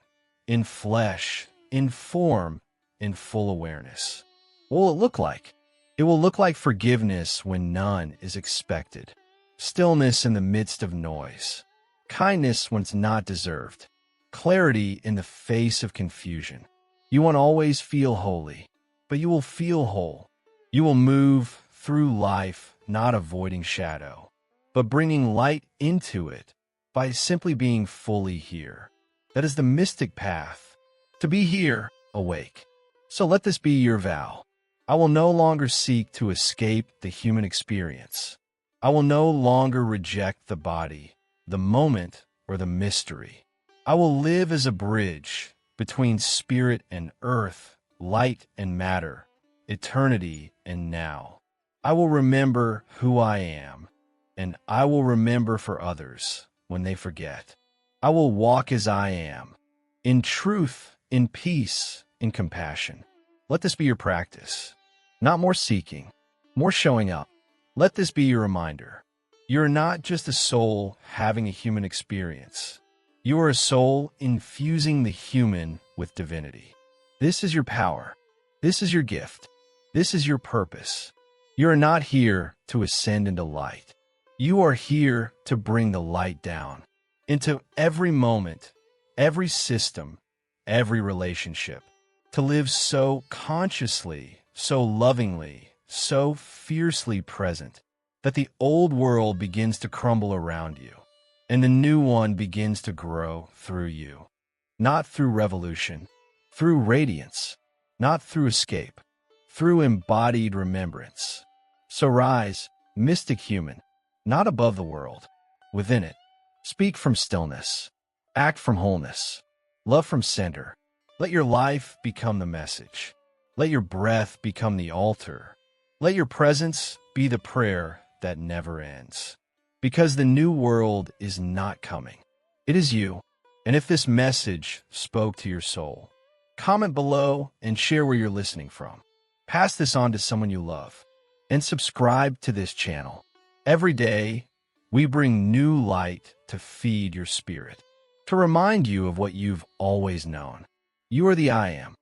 [SPEAKER 1] in flesh, in form, in full awareness. What will it look like? It will look like forgiveness when none is expected, stillness in the midst of noise, kindness when it's not deserved, clarity in the face of confusion. You won't always feel holy, but you will feel whole. You will move through life not avoiding shadow, but bringing light into it by simply being fully here. That is the mystic path, to be here, awake. So let this be your vow. I will no longer seek to escape the human experience. I will no longer reject the body, the moment, or the mystery. I will live as a bridge between spirit and earth, light and matter, eternity and now. I will remember who I am, and I will remember for others when they forget. I will walk as I am, in truth, in peace, in compassion. Let this be your practice. Not more seeking, more showing up. Let this be your reminder. You're not just a soul having a human experience. You are a soul infusing the human with divinity. This is your power. This is your gift. This is your purpose. You are not here to ascend into light. You are here to bring the light down into every moment, every system, every relationship. To live so consciously, so lovingly, so fiercely present that the old world begins to crumble around you and the new one begins to grow through you. Not through revolution, through radiance, not through escape, through embodied remembrance. So rise, mystic human, not above the world, within it. Speak from stillness, act from wholeness, love from center. Let your life become the message. Let your breath become the altar. Let your presence be the prayer that never ends. Because the new world is not coming. It is you. And if this message spoke to your soul, comment below and share where you're listening from. Pass this on to someone you love. And subscribe to this channel. Every day, we bring new light to feed your spirit, to remind you of what you've always known. You are the I Am.